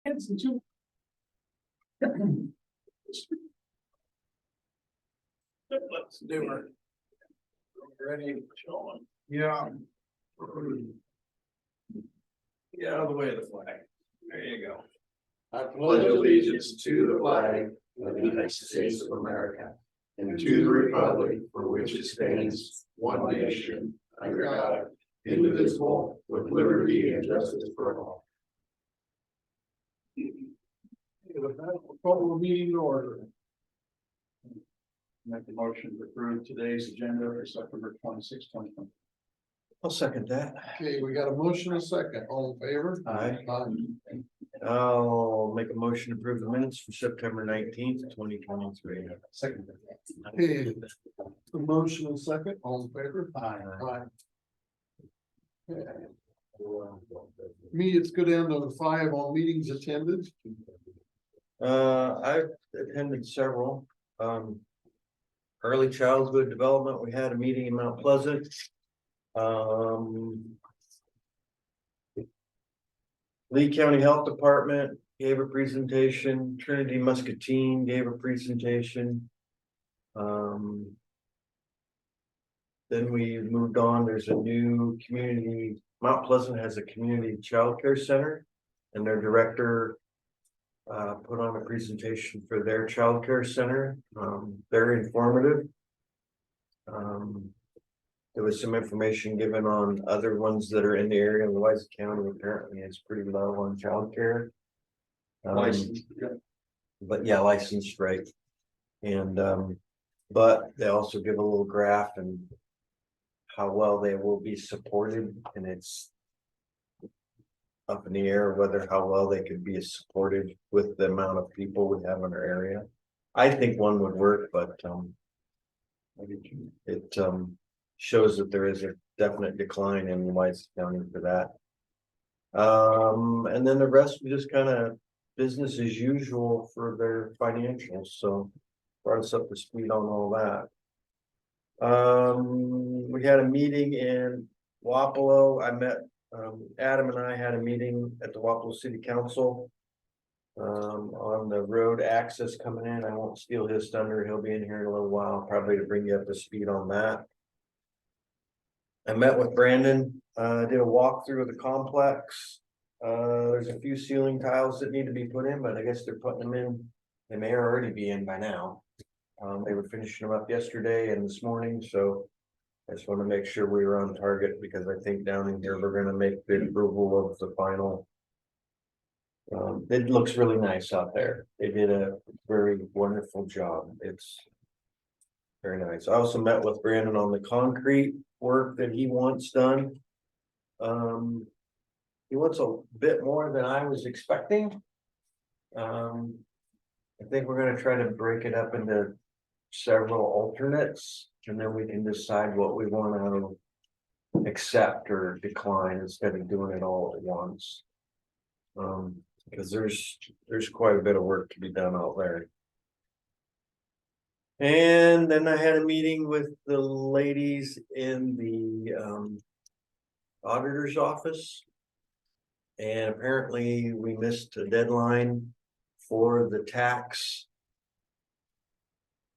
Let's do it. Ready? Yeah. Get out of the way of the flag. There you go. I pledge allegiance to the flag of the United States of America and to the republic for which it stands, one nation, under God, indivisible, with liberty and justice for all. Call the meeting to order. Make the motion to approve today's agenda for September 26, 2020. I'll second that. Okay, we got a motion and a second. All in favor? Aye. I'll make a motion to approve the minutes for September 19th, 2023. Second. Okay, the motion and second. All in favor? Aye. Okay. Me, it's go down to 5 on meetings attended. I've attended several. Early childhood development, we had a meeting in Mount Pleasant. Lee County Health Department gave a presentation, Trinity Muscatine gave a presentation. Then we moved on, there's a new community, Mount Pleasant has a community child care center. And their director put on a presentation for their child care center, very informative. There was some information given on other ones that are in the area. Louisa County apparently is pretty low on child care. Licensed. But yeah, licensed, right. And but they also give a little graph and how well they will be supported, and it's up in the air whether how well they could be supported with the amount of people we have in our area. I think one would work, but it shows that there is a definite decline in White County for that. And then the rest was just kind of business as usual for their financials, so brought us up to speed on all that. We had a meeting in Wapello. I met Adam and I had a meeting at the Wapello City Council on the road access coming in. I won't steal his thunder. He'll be in here in a little while, probably to bring you up to speed on that. I met with Brandon, did a walkthrough of the complex. There's a few ceiling tiles that need to be put in, but I guess they're putting them in. They may already be in by now. They were finishing them up yesterday and this morning, so I just want to make sure we were on target, because I think down in here we're going to make the approval of the final. It looks really nice out there. They did a very wonderful job. It's very nice. I also met with Brandon on the concrete work that he wants done. He wants a bit more than I was expecting. I think we're going to try to break it up into several alternates, and then we can decide what we want to accept or decline instead of doing it all at once. Because there's quite a bit of work to be done out there. And then I had a meeting with the ladies in the auditor's office. And apparently we missed a deadline for the tax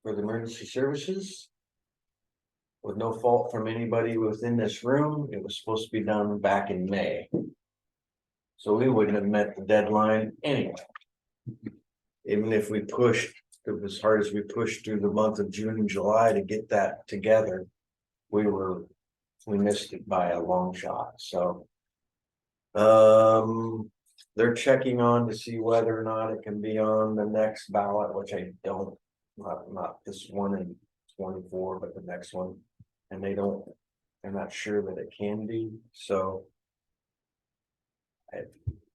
for the emergency services. With no fault from anybody within this room, it was supposed to be done back in May. So we wouldn't have met the deadline anyway. Even if we pushed as hard as we pushed through the month of June and July to get that together, we missed it by a long shot. So they're checking on to see whether or not it can be on the next ballot, which I don't, not this one in 24, but the next one. And they're not sure that it can be. So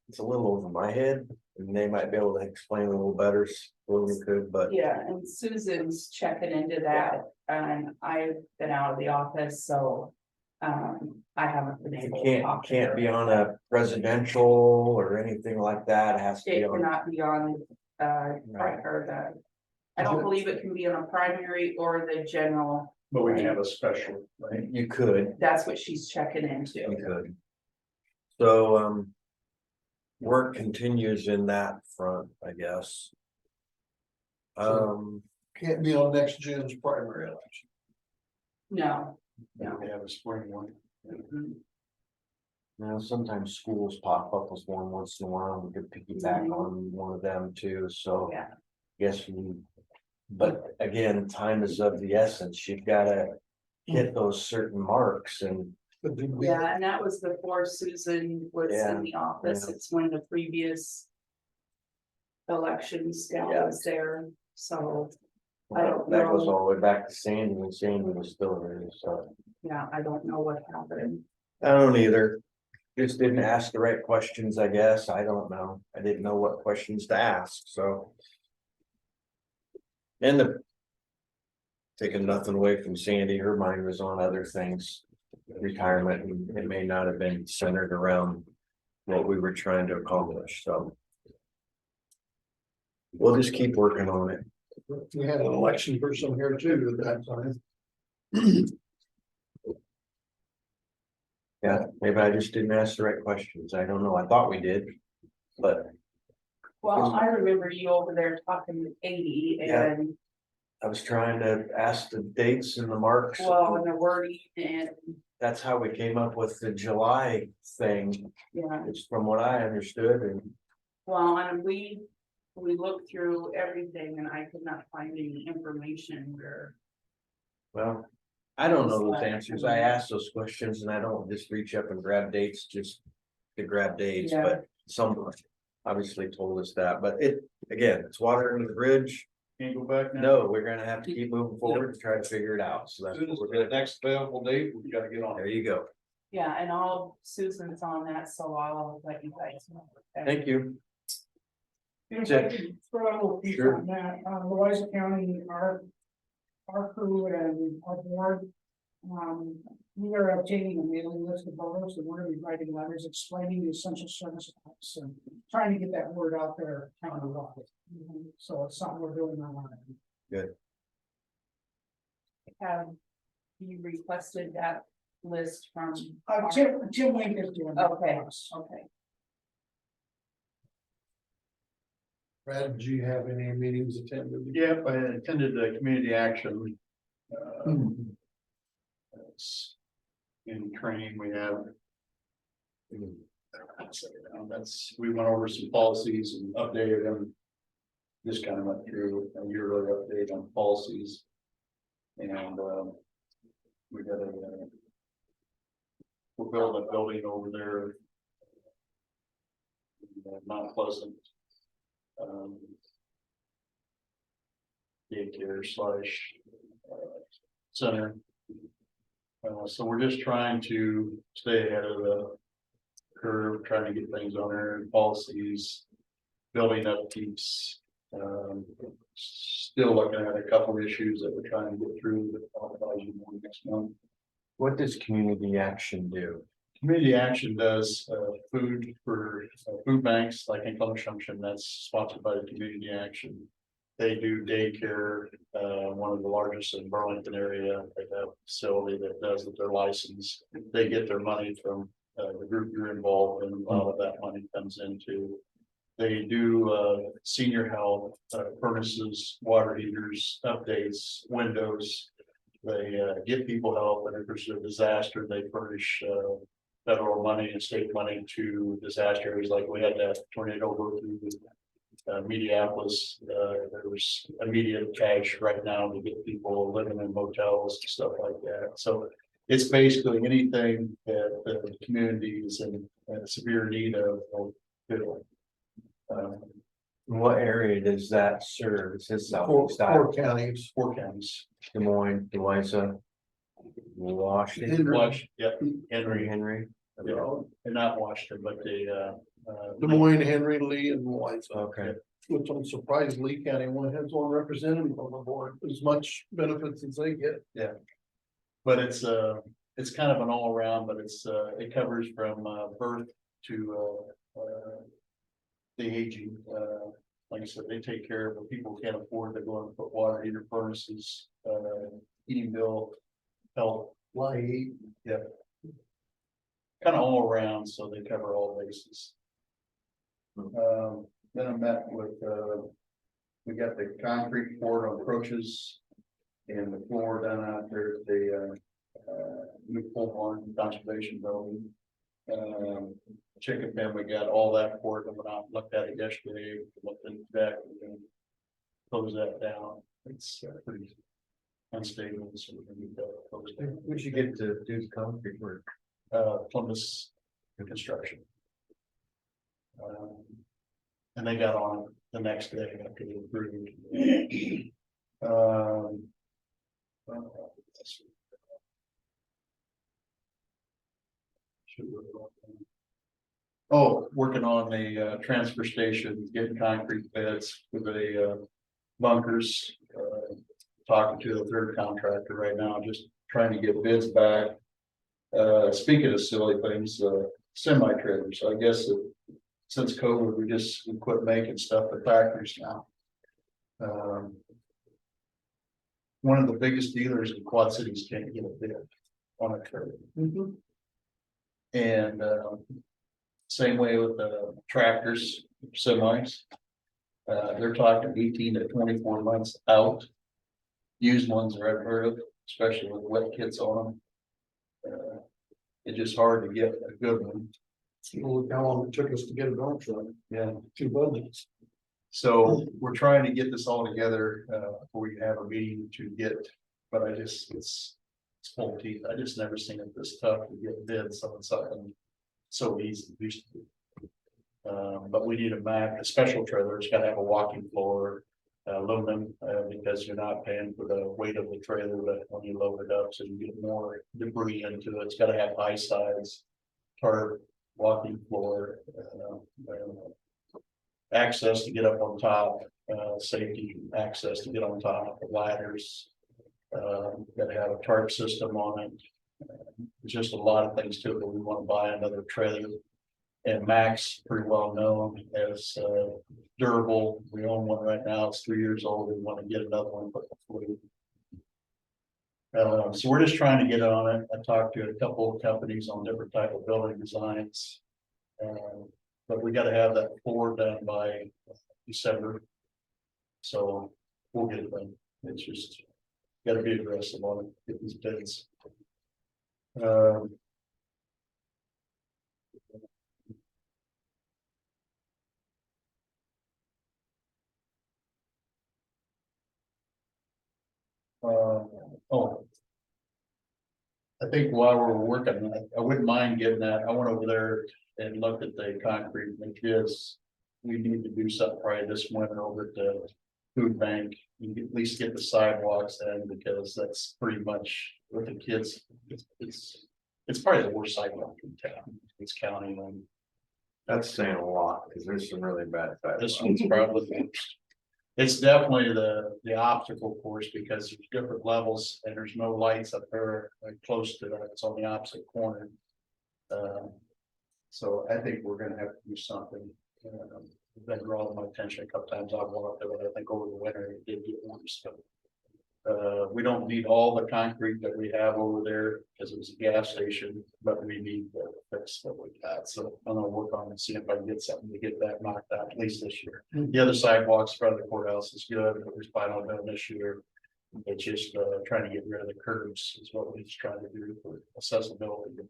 it's a little over my head, and they might be able to explain a little better when we could, but yeah, and Susan's checking into that, and I've been out of the office, so I haven't been able to talk to her. Can't be on a presidential or anything like that. It has to be It on. cannot be on Right. or the, I don't believe it can be on a primary or the general. But we can have a special, right? You could. That's what she's checking into. You could. So work continues in that front, I guess. Can't be on next gen's primary election. No, We have a spring one. mhm, sometimes schools pop up with one once in a while, we could piggyback on one of them too, so. yeah, Yes, but again, time is of the essence, you've gotta hit those certain marks and. But did we, yeah, and that was before Susan was Yeah, in the office, yeah. it's one of the previous. Elections gal Yeah. was there, so, I don't That goes know. all the way back to Sandy, when Sandy was still there, so. yeah, I don't know what happened. I don't either. Just didn't ask the right questions, I guess. I don't know. I didn't know what questions to ask, so. And taking nothing away from Sandy, her mind was on other things. Retirement, and it may not have been centered around what we were trying to accomplish, so. We'll just keep working on it. we had an election person here too at that time. Yeah, maybe I just didn't ask the right questions. I don't know. I thought we did. But Well, I remember you over there talking to Katie Yeah. and, I was trying to ask the dates and the marks. well, and the wording and, That's how we came up with the July thing. yeah, It's from what I understood, and well, and we looked through everything and I could not find any information where. well, I don't know those answers. I asked those questions and I don't just reach up and grab dates just to grab dates, Yeah. but someone obviously told us that, but again, it's water under the bridge. Can't go back now. No, we're gonna have to keep moving forward and try to figure it out. So that's Soon as what we're the gonna, next available date, we gotta get on there it. you go. Yeah, and all Susan's on that, so I'll let you guys know. Thank you. If Jeff. I could throw a little piece Sure. on that, Louisa County, our crew and our board. We are obtaining a mailing list of voters, and we're gonna be writing letters explaining the essential service acts and trying to get that word out there countywide. So it's something we're doing online. Have you requested that list from? Tim Wink is doing that Okay, for us. okay. Brad, did you have any meetings attended? Yep, I attended the community action. That's in training we have. We went over some policies and updated them. Just kind of went through a yearly update on policies. And, we got we're building a building over there. Mount Pleasant. Daycare slash center. So we're just trying to stay ahead of the curve, trying to get things on there, policies, building upkeeps. Still looking at a couple of issues that we're trying to get through, but I'll advise you more next month. What does community action do? Community Action does food for food banks, like in Columbus Junction, that's sponsored by the Community Action. They do daycare, one of the largest in Burlington area. They have a facility that does with their license. They get their money from the group you're involved in, a lot of that money comes into. They do senior health, furnaces, water heaters, updates, windows. They give people help, and if there's a disaster, they furnish federal money and state money to disaster areas, like we had that tornado go through Minneapolis. There was immediate cash right now to get people living in hotels and stuff like that. So it's basically anything that the community is in severe need of doing. What area does that serve? It says Four Southeast Iowa, counties. 4 counties. Des Moines, Louisa, Washington, Henry, Henry. and not Washington, but the Des Moines, Henry, Lee, and Louisa. Okay, Which I'm surprised Lee County only has one representative on the board, as much benefits as they get. but it's kind of an all around, but it covers from birth to the aging. Like I said, they take care of what people can't afford. They go and put water heater furnaces, heating bill, help, Light, kind of all around, so they cover all bases. Then I met with, we got the concrete poured on approaches. And the floor down out there at the, new pole barn conservation building. Chicken family got all that poured, and went out and looked at it yesterday, looked in the deck, and close that down. It's pretty unstable, so we're gonna need to close it down. Where'd you get to do the concrete work? Columbus Construction. And they got on it the next day after they approved. Oh, working on the transfer station, getting concrete beds for the bunkers. Talking to the third contractor right now, just trying to get bids back. Speaking of silly things, semi trailers, I guess since COVID, we quit making stuff for factories now. One of the biggest dealers in Quad Cities can't get a bid on a trailer. And same way with the tractors, semis. They're talking 18 to 24 months out. Used ones are unheard of, especially with wet kits on them. It's just hard to get a good one. Look how long it took us to get a dump truck, Yeah. 2 budgets. So we're trying to get this all together before we have a meeting to get, but it's full teeth. I just never seen it this tough to get bids on something so easy. But we need a special trailer. It's got to have a walking floor, aluminum, because you're not paying for the weight of the trailer, but when you load it up, so you get more debris into it. It's got to have high sides, tarp, walking floor, access to get up on top, safety access to get on top, the ladders. Got to have a tarp system on it. There's just a lot of things to it, but we want to buy another trailer. And Max, pretty well known as durable. We own one right now. It's 3 years old. We want to get another one, but so we're just trying to get on it. I talked to a couple of companies on different type of building designs. But we got to have that floor done by December. So we'll get it done. It's just got to be aggressive on it, get these bids. Oh. I think while we're working, I wouldn't mind getting that. I went over there and looked at the concrete and kids. We need to do something probably this winter over at the food bank. You can at least get the sidewalks in, because that's pretty much with the kids. It's probably the worst sidewalk in town. It's county and That's saying a lot, because there's some really bad. this one's probably the worst. It's definitely the obstacle course, because there's different levels and there's no lights up there close to that. It's on the opposite corner. So I think we're gonna have to do something. Been drawing my attention a couple times. I've walked there, but I think over the winter it did get worse. We don't need all the concrete that we have over there, because it was a gas station, but we need to fix what we got. So I'm gonna work on it, see if I can get something to get that knocked out at least this year. The other sidewalks in front of the courthouse is good, but there's probably not done this year. It's just trying to get rid of the curbs is what we're just trying to do for accessibility.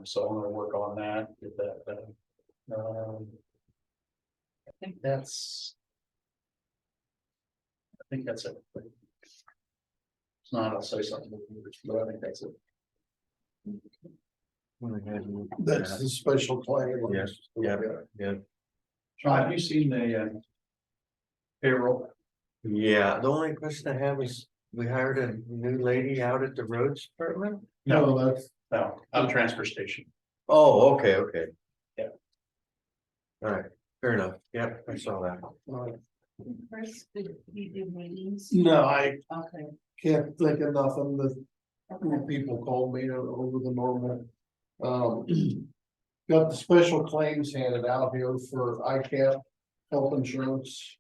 So I'm gonna work on that, get that done. I think that's it. It's not, I'll say something, but I think that's it. That's the special claim. Yes, yeah. Sean, have you seen the payroll? Yeah, the only question I have is, we hired a new lady out at the roads department? No, that's, No, on the transfer station. Oh, okay. Yeah. All right, fair enough. Yep, I saw that. Chris, did you do meetings? no, I Okay. can't think of nothing that when people called me over the normal. Got the special claims handed out here for ICAP health insurance.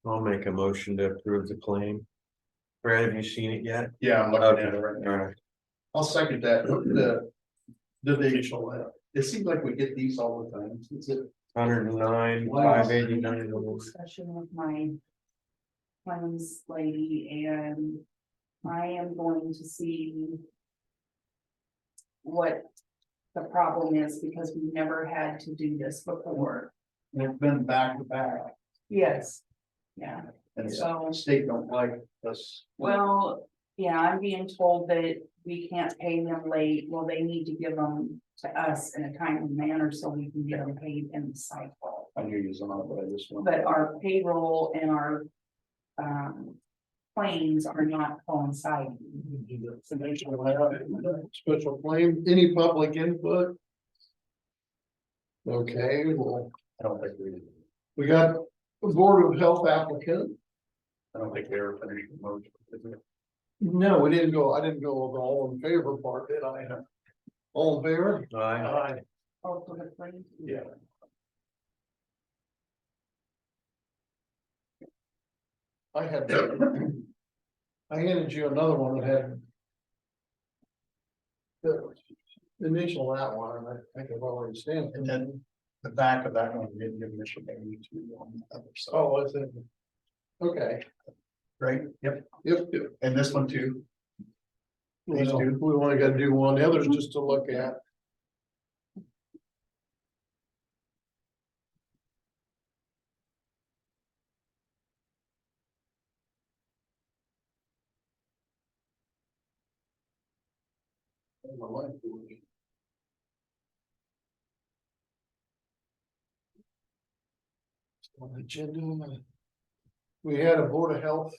I'll make a motion to approve the claim. Brad, have you seen it yet? Yeah, I'm looking at it right now. All right. I'll second that. Did they It seems like we get these all the time. Is it? 109, Wow. 589. Discussion with my claims lady, and I am going to see what the problem is, because we've never had to do this before. It's been back to back. Yes. Yeah, And So- the state don't like us. well, yeah, I'm being told that we can't pay them late. Well, they need to give them to us in a timely manner so we can get them paid in the cycle. I knew you was on, but I just want. But our payroll and our claims are not coinciding. Special claim, any public input? Okay, well, I don't think we got the Board of Health applicant. I don't think they ever finished the motion. No, we didn't go, I didn't go with the all in favor part, did I? All in favor? Aye. Oh, for the claims? Yeah. I had, I handed you another one that had the initial that one, and I think I've already stamped it. And then the back of that one, we didn't give initial name to on the other side. Oh, I think, okay, Right, yep, yep. and this one too. These Well, two. we only gotta do one, the other's just to look at. On the agenda, we had a Board of Health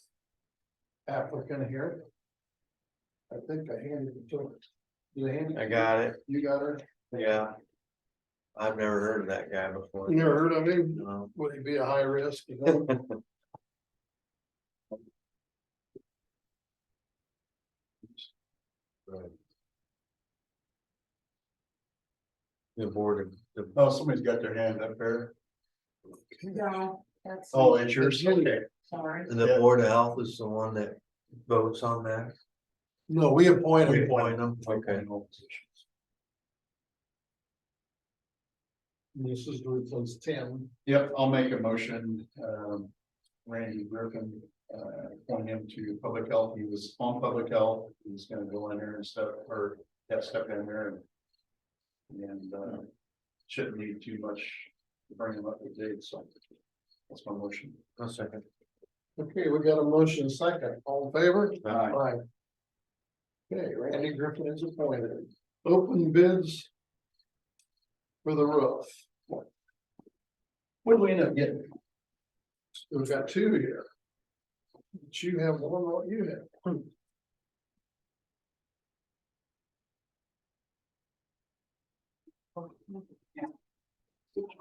applicant here. I think I handed it to her. Did I hand it? I got it. You got her? Yeah. I've never heard of that guy before. You never heard of him? No. Would he be a high risk? You know? The board of, Oh, somebody's got their hand up there. No, that's. Oh, it's yours, okay. Sorry. the board of health is the one that votes on that. No, we appoint We him. appoint them, okay. This is where it says 10. Yep, I'll make a motion, Randy Griffin, appoint him to public health. He was on public health. He's gonna go in there and stuff, or have step in there and. And shouldn't need too much to bring him up to date, so that's my motion. A second. Okay, we got a motion second. All in favor? Aye. Okay, Randy Griffin is appointed. Open bids for the roof. What do we end up getting? We've got two here. But you have one, what you have.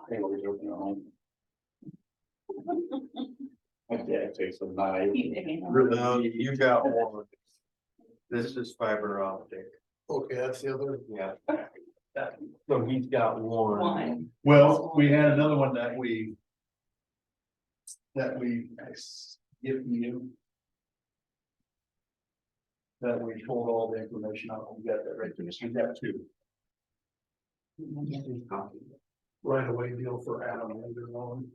Hey, always open at home. My dad takes a knife. No, you got one. This is fiber optic. Okay, that's the other. Yeah. So he's got one. One. Well, we had another one that we. Give you. That we pulled all the information out, we got that right there, so we got two. Right away deal for Adam later on.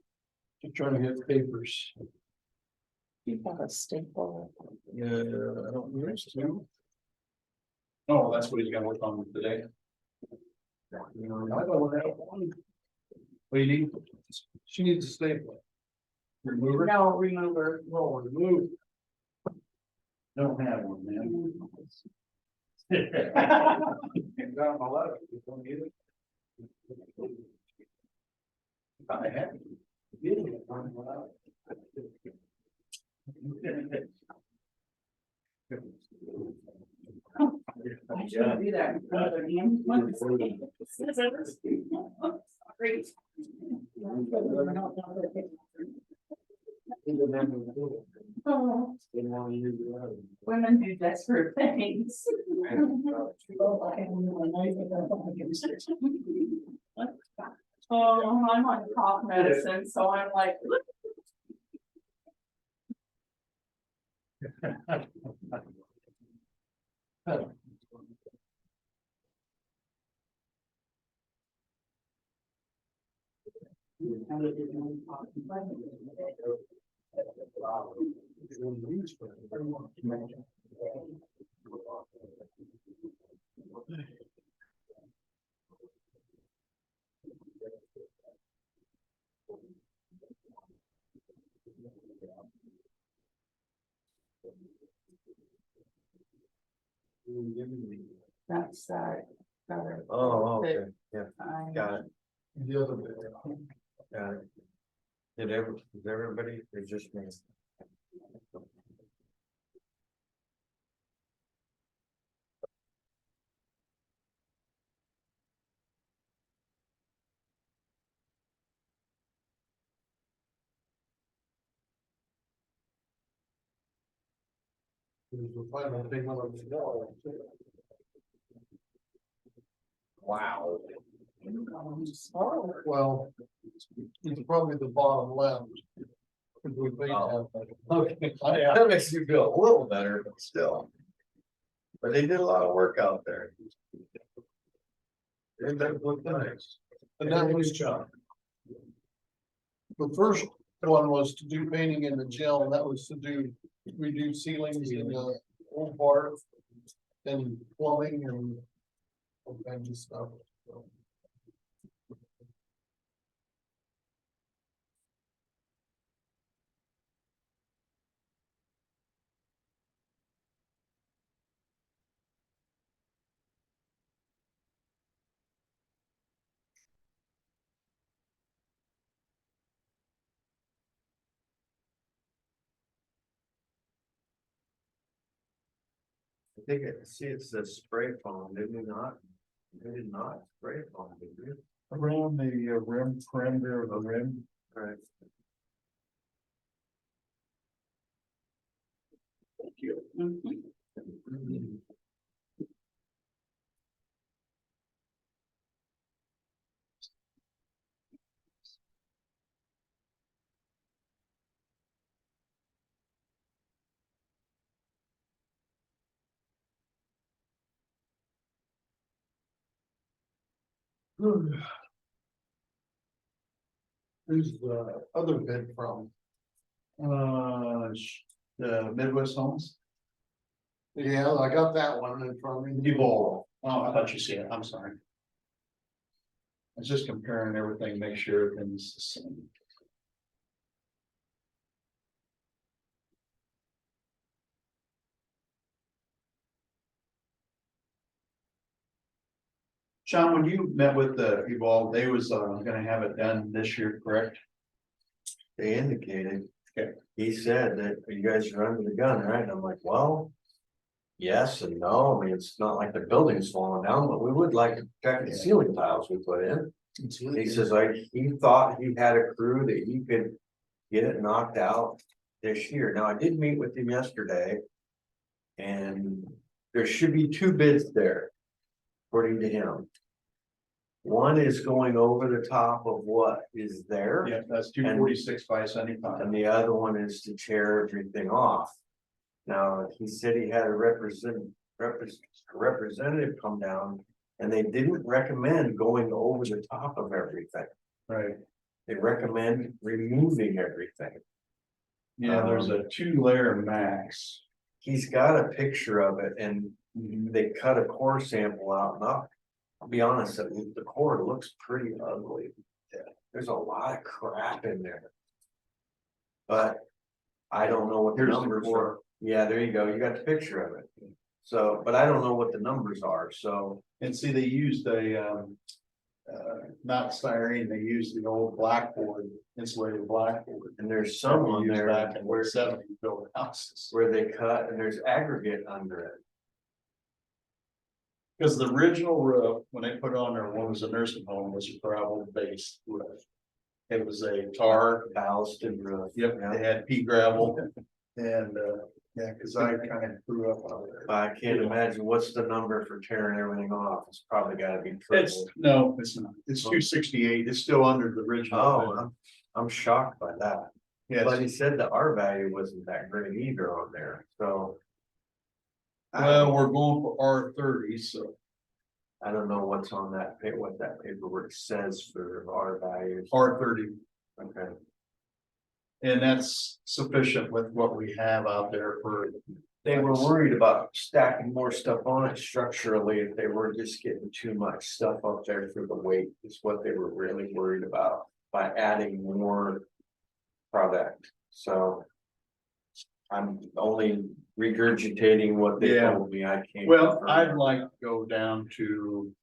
Just trying to get papers. You got a staple. Yeah, I don't know. Oh, that's what he's gonna work on today. I don't have one. What do you need? She needs a stapler. Remover? No, remover. No, remove. Don't have one, man. Got my letter. You don't need it? I have. I shouldn't do that. Great. Oh, women do desperate things. Oh, I'm on cough medicine, so I'm like. That's that. Oh, okay, yeah, Um, got it, The other bit. got it. Is everybody, or just me? There's the final thing on the wall. Wow. Well, it's probably the bottom left. 'Cause we made Oh. that. Okay, that makes you feel a little better, but still. But they did a lot of work out there. It does look nice. And that was job. the first one was to do painting in the jail, and that was to redo ceilings in the old part. And plumbing and all kinds of stuff. So, I think it says spray foam, did we not? They did not spray foam, did we? Around the rim, perimeter of the rim. Right. mhm. who's the other bid from? The Midwest Homes. Yeah, I got that one in front of me. Evolve. Oh, I thought you said it. I'm sorry. I was just comparing everything, make sure everything's the same. Sean, when you met with the Evolve, they was gonna have it done this year, correct? They indicated. Okay. He said that you guys are under the gun, right? And I'm like, well. Yes and no, I mean, it's not like the building's falling down, but we would like to protect the ceiling tiles we put in. He says, he thought he had a crew that he could get it knocked out this year. Now, I did meet with him yesterday. And there should be two bids there, according to him. One is going over the top of what is there. Yeah, that's 246 by 75. And the other one is to tear everything off. Now, he said he had a representative come down. And they didn't recommend going over the top of everything. Right. They recommend removing everything. Yeah, there's a 2-layer max. He's got a picture of it and they cut a core sample out. And I'll be honest, the core looks pretty ugly. There's a lot of crap in there. But I don't know what the Here's the numbers core. are. Yeah, there you go. You got the picture of it. So, but I don't know what the numbers are, so. And see, they used not styrene, they used the old blackboard, insulated blackboard. And there's some on Used there back in the where 70s built houses. they cut and there's aggregate under it. Because the original roof, when they put it on there, one was a nursing home, was a gravel based roof. It was a tar. Ballasted roof. Yep, Yeah. they had pea gravel and, yeah, cause I kind of grew up out there. I can't imagine what's the number for tearing everything off. It's probably gotta be It's, triple. no, it's not. It's 268. It's still under the original. Oh, I'm shocked by that. Yes. But he said the R value wasn't that great either on there, so. Well, we're going for R30, so. I don't know what's on that, what that paperwork says for our values. R30. Okay. And that's sufficient with what we have out there for. They were worried about stacking more stuff on it structurally, if they were just getting too much stuff up there for the weight, is what they were really worried about by adding more product, so. I'm only regurgitating what they Yeah. told me, I can't. Well, confirm. I'd like to go down to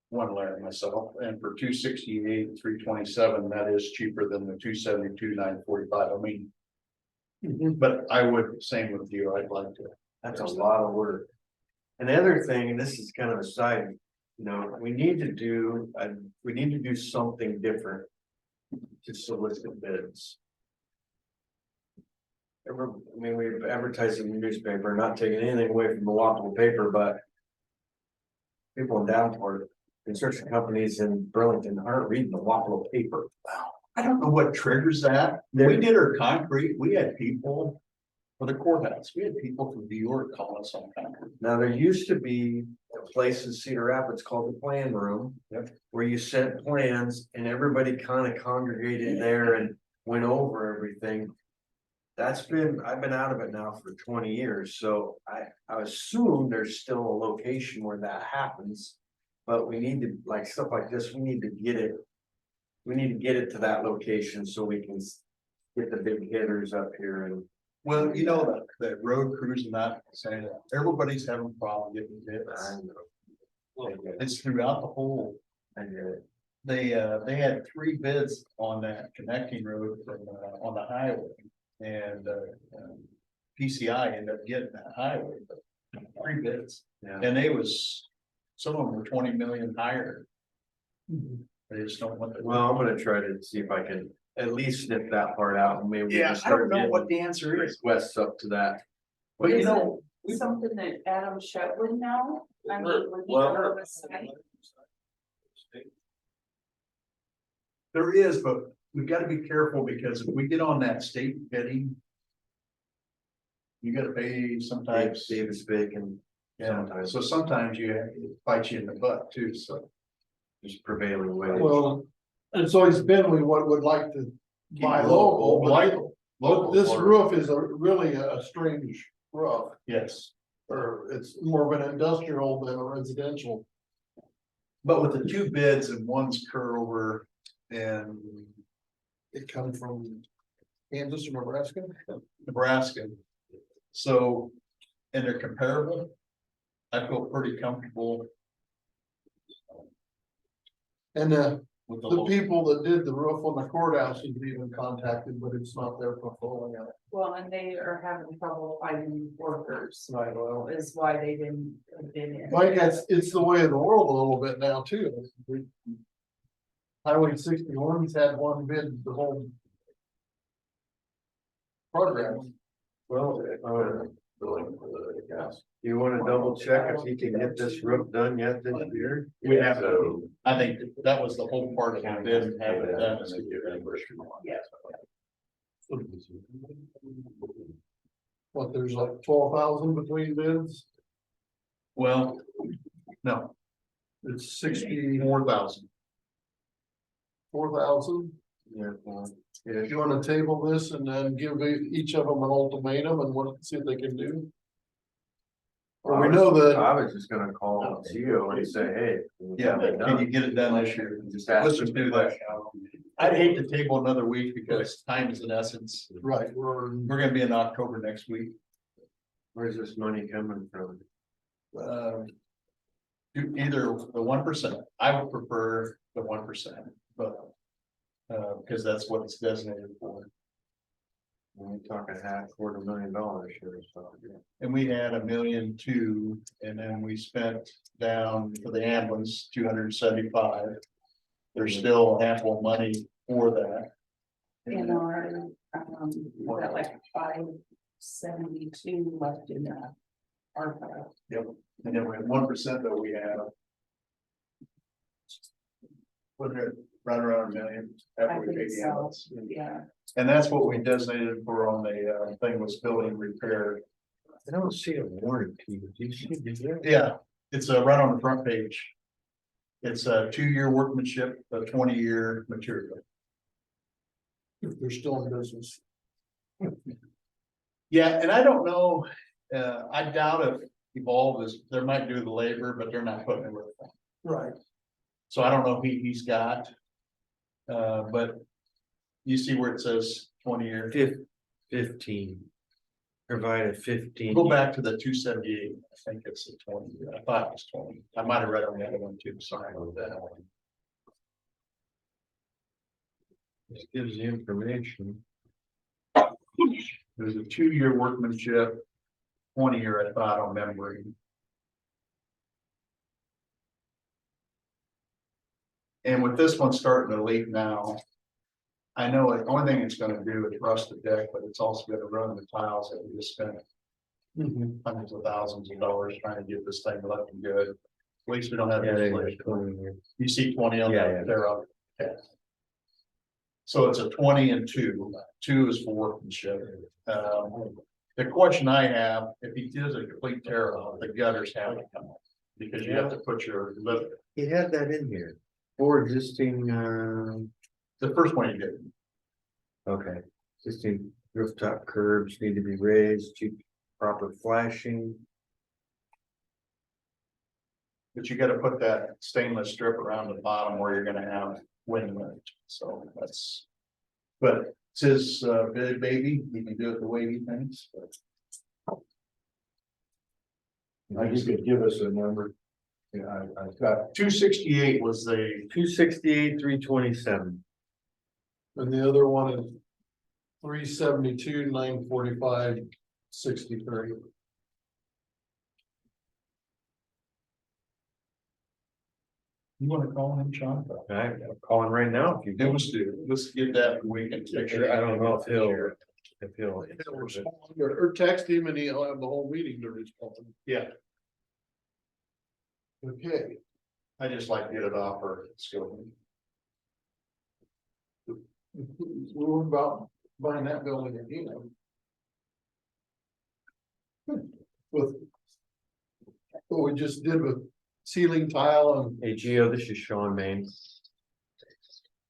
one layer myself, and for 268, 327, that is cheaper than the 272, 945. I mean. But I would, same with you, I'd like to. That's a lot of work. And the other thing, and this is kind of a side, you know, we need to do something different. To solicit bids. I mean, we've advertised in the newspaper, not taking anything away from the Wapple paper, but. People in Downport, construction companies in Burlington aren't reading the Wapple paper. I don't know what triggers that. We did our concrete, we had people for the courthouse, we had people from New York calling us on concrete. Now, there used to be a place in Cedar Rapids called the Plan Room. Yep. Where you sent plans and everybody kind of congregated there and went over everything. I've been out of it now for 20 years, so I assume there's still a location where that happens. But we need to, like stuff like this, we need to get it. We need to get it to that location so we can get the big hitters up here and. Well, you know, the road crews are not saying that, everybody's having a problem getting bids. I know. It's throughout the whole. I get it. They had 3 bids on that connecting road from, on the highway. And, PCI ended up getting that highway, but 3 bids. Yeah. And some of them were 20 million higher. They just don't want to. Well, I'm gonna try to see if I can at least snip that part out and maybe. we Yeah, can I start don't know getting what the answer is. West up to that. But you Is know, it something that Adam Shet would know? I mean, would he Well- know the site? there is, but we gotta be careful because if we get on that state bidding. You gotta pay sometimes. Davis Bacon, Yeah, sometimes. so sometimes you have to fight you in the butt too, so. just prevailing wage. Well, it's always been, we would like to buy Keep local, but Local. this or- roof is really a strange roof. Yes, Or it's more of an industrial than a residential. but with the 2 bids and one's curl and It comes from Kansas or Nebraska. Nebraska. So, and they're comparable. I feel pretty comfortable And with the the local. people that did the roof on the courthouse have even contacted, but it's not their portfolio. Well, and they are having trouble finding workers, Right, well. is why they didn't bid in. Like, it's the way of the world a little bit now too. Highway 61's had one bid the whole program. Well, you wanna double check if he can get this roof done yet this year? We have to, I think that was the whole part of the bid and have it done. is to get that first one. Yeah. What, there's like 12,000 between bids? Well, no, It's 64,000. 4,000. Yeah, well, If you wanna table this and then give each of them an ultimatum and see what they can do. Or we know that, I was just gonna call Gio and say, hey. Yeah, can you get it done this year? Just Let's ask just them do that. I'd hate to table another week because time is an essence. right, We're gonna be in October next week. Where's this money coming from? Do either the 1%, I would prefer the 1%, but. Because that's what it's designated for, We're talking $250,000 here, so. and we had 1.2 million, and then we spent down for the ambulance 275. There's still ample money for that. In our, we got like 572 left in that. ARPA. Yep, and then we have 1% that we have. Put it right around 1 million I after we think pay the so, ambulance. yeah. And that's what we designated for on the thing was building repair. I don't see a warranty. Do you see? Yeah, it's right on the front page. It's a 2-year workmanship, a 20-year material. If they're still in business. Yeah, and I don't know, I doubt if Evolve is, they might do the labor, but they're not putting it with them. Right. So I don't know if he's got. But you see where it says 20-year. 15. Provide a 15. Go back to the 278, I think it's the 20, I thought it was 20, I might have read on the other one too, sorry about that. This gives you information. There's a 2-year workmanship, 20-year, I thought on memory. And with this one starting to leak now, I know the only thing it's gonna do is rust the deck, but it's also gonna ruin the tiles that we just spent hundreds of thousands of dollars trying to get this thing looking good. At least we don't have. Yeah, they insulation. got 20 here. You see 20 on Yeah, that, yeah. they're up. Okay. So it's a 20 and 2. 2 is for workmanship. The question I have, if he does a complete tear off, the gutters have to come off. Because you have to put your lip, He had that in here. 4 existing, the first one you did. okay, existing rooftop curbs need to be raised to proper flashing. But you gotta put that stainless strip around the bottom where you're gonna have wind lift, so that's. But it's his baby, he can do it the way he thinks, but. You could give us a number. Yeah, I've got, 268 was the, 268, 327. and the other one is 372, 945, 63. you wanna call him, Sean? I'm calling right now if you It was due, let's get that, we can picture. I don't know if he'll. Or text him and he'll have the whole meeting to respond. Yeah, Okay. I just like to get it off or skill. We're about buying that building again. With what we just did with ceiling tile and Hey Gio, this is Sean Main.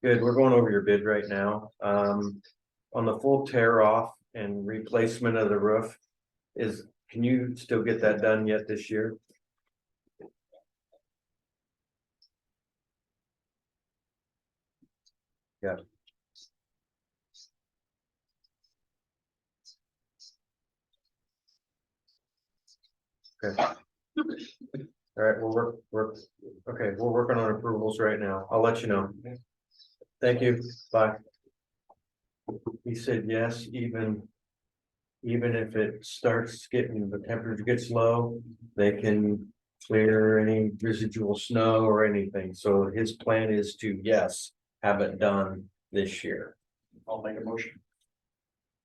Good, we're going over your bid right now. On the full tear off and replacement of the roof. Can you still get that done yet this year? Yeah. Okay. All right, we're working on approvals right now. I'll let you know. Thank you. Bye. He said yes, even if it starts getting, the temperature gets low, they can clear any residual snow or anything. So his plan is to, yes, have it done this year. I'll make a motion.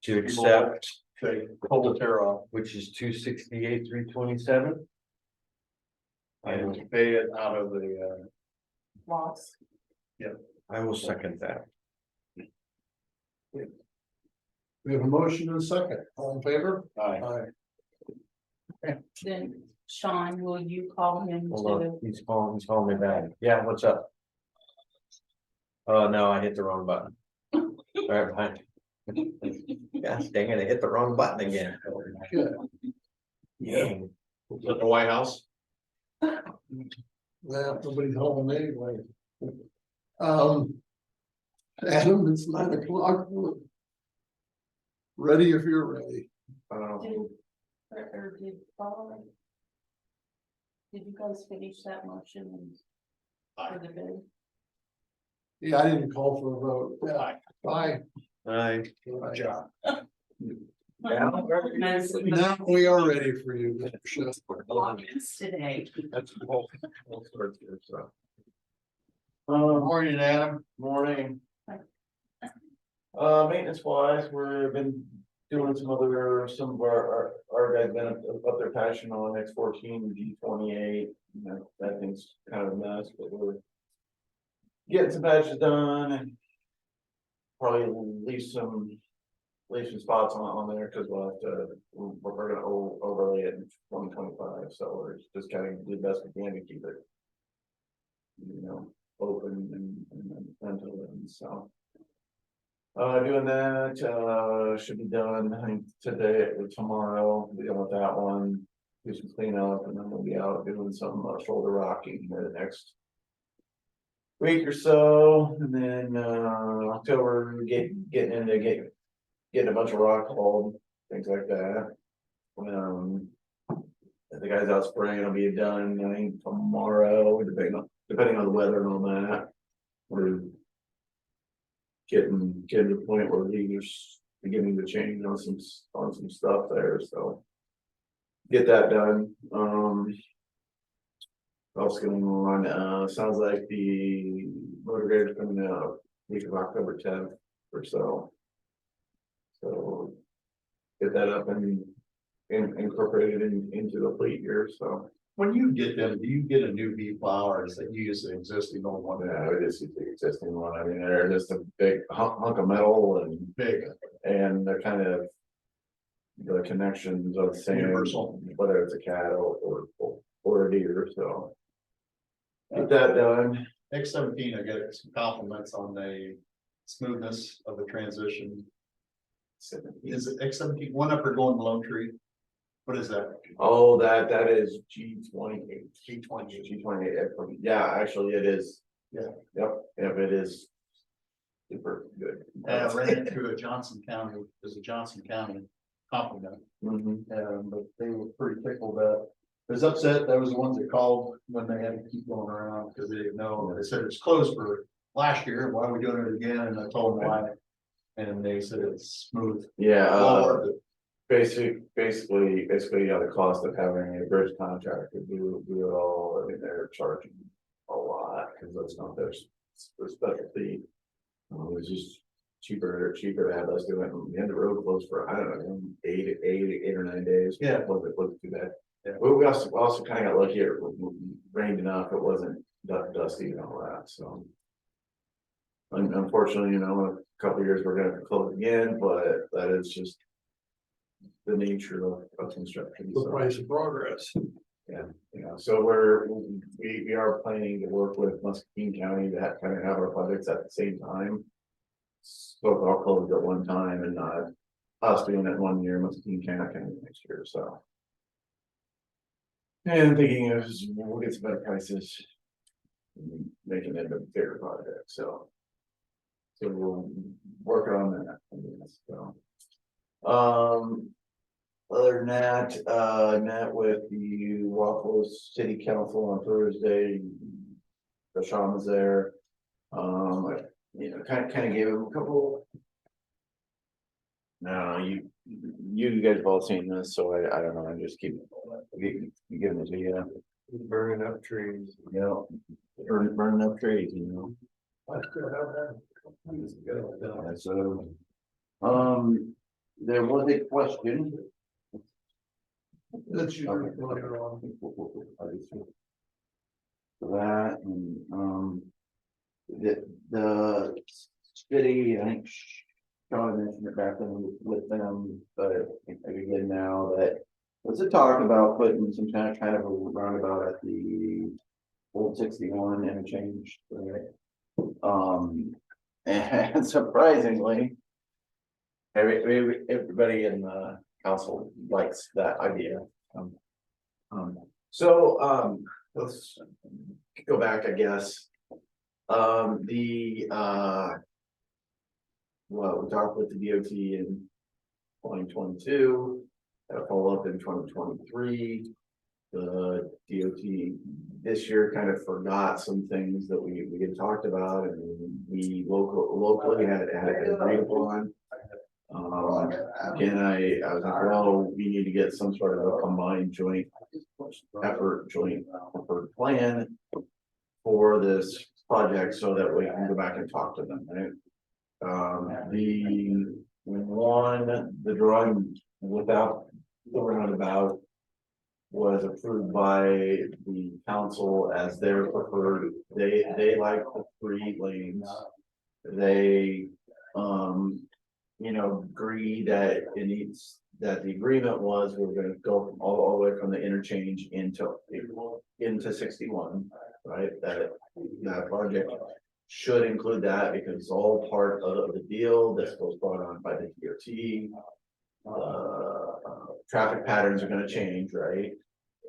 To accept, Okay, pull the tear off which is 268, 327. and to pay it out of the, Loss. I will second that. we have a motion and a second. All in favor? aye. Aye. Then Sean, will you call him Hold to, on, he's calling me back. Yeah, what's up? Oh, no, I hit the wrong button. All right, fine. Gosh dang it, I hit the wrong button again. Good. Dang. Is that the White House? Well, nobody's home anyway. Adam, it's 9 o'clock. Ready if you're ready. or did Paul? Did you guys finish that motion for the bid? Yeah, I didn't call for a vote. Yeah, bye. Aye. Good job. Now we are ready for you. Mr. Schuster. Comments today. That's all sorts of stuff. Morning, Adam. Morning. Maintenance wise, we've been doing some of our guys been up their passion on X14, G28, you know, that thing's kind of a mess, but we're getting some patches done and probably leave some spots on there, because we'll have to, we're gonna overlay it in 2025, so we're just kind of do the best we can to keep it you know, open and until then, so. Doing that, should be done, I think, today or tomorrow, we done with that one. Do some cleanup, and then we'll be out doing some shoulder rocking here the next week or so, and then, October, getting into getting a bunch of rock hauled, things like that. The guys out spraying will be done, I think, tomorrow, depending on the weather and all that. We're getting to the point where leaders beginning to change on some stuff there, so. Get that done, what else going on, sounds like the motor grader's coming out week of October 10th or so. So. Get that up and incorporated into the fleet here, so. When you get them, do you get a new V plow or is that you use the existing old one? Yeah, it is the existing one, I mean, they're just a big hunk of metal and Big. they're kind of. The connections are the same, Universal. whether it's a cat or a deer, so. Get that done. X17, I got some compliments on the smoothness of the transition. Is it X17, one up or going Lone Tree? What is that? Oh, that is G28. G20. G28, yeah, actually it is. Yeah. Yep, it is. Super good. I ran into a Johnson County, there's a Johnson County compliment, Mhm. but they were pretty tickled that. I was upset, that was the ones that called when they had to keep going around because they didn't know, they said it's closed for last year, why are we doing it again? And I told them why. And they said it's smooth. Yeah, Lower, but basically, yeah, the cost of having a bridge contractor do it all, I mean, they're charging a lot, because that's not their specialty. It's just cheaper to have us do it, and the end of the road closed for, I don't know, eight or 9 days. Yeah. Wasn't too bad. Yeah. We also kind of got lucky, it rained enough, it wasn't dusty and all that, so. Unfortunately, a couple of years we're gonna have to close again, but that is just. The nature of construction. The price of progress. So we are planning to work with Muscatine County to kind of have our projects at the same time. So it's all closed at one time and not us doing it 1 year, Muscatine County next year, so. And thinking of we'll get some better prices. Making it a bigger project, so. So we'll work on that, I guess, so. Other than that, met with the Waffle City Council on Thursday. Sean was there. Kind of gave him a couple. No, you guys have all seen this, so I don't know, I just keep giving it to you. Burning up trees. Burning up trees, That's good, So, there was a question. That's usually later on. That and, the city, I think Sean mentioned it back then with them, but again now that was a talk about putting some kind of a roundabout at the old 61 interchange, right? And surprisingly, everybody in the council likes that idea. Let's go back, I guess. Well, we talked with the DOT in 2022, had a follow-up in 2023. The DOT this year kind of forgot some things that we had talked about and we locally had agreed upon. Again, I was like, well, we need to get some sort of a combined joint effort plan for this project so that we can go back and talk to them, right? The drawing without the roundabout was approved by the council as their preferred. They like the 3 lanes. They agree that the agreement was we're gonna go all the way from the interchange into 61. right? That project should include that because it's all part of the deal. This was brought on by the DOT. Traffic patterns are gonna change, right?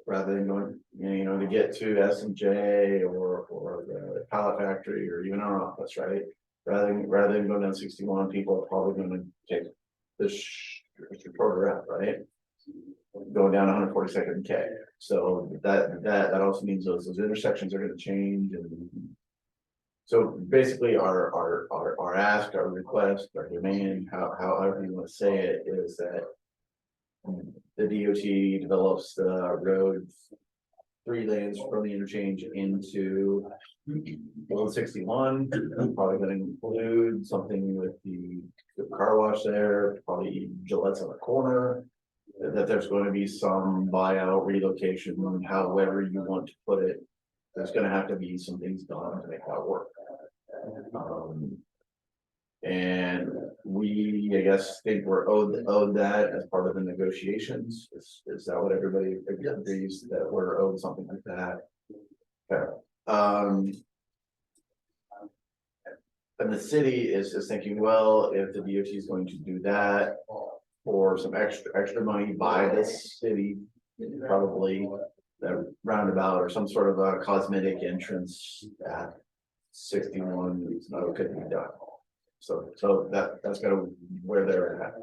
Rather than going, to get to S&J or the pallet factory or even our office, right? Rather than going down 61, people are probably gonna take this shorter route, right? Going down 142nd K. So that also means those intersections are gonna change and. So basically our ask, our request, our demand, however you want to say it, is that. The DOT develops the road 3 lanes from the interchange into Old 61. Probably gonna include something with the car wash there, probably Gillette's on the corner. That there's going to be some buyout relocation, however you want to put it. There's gonna have to be some things done to make that work. And we, I guess, think we're owed that as part of the negotiations. Is that what everybody agrees, that we're owed something like that? Okay. And the city is just thinking, well, if the DOT is going to do that for some extra money by the city, probably the roundabout or some sort of a cosmetic entrance at 61, could be done. So that's kind of where they're at.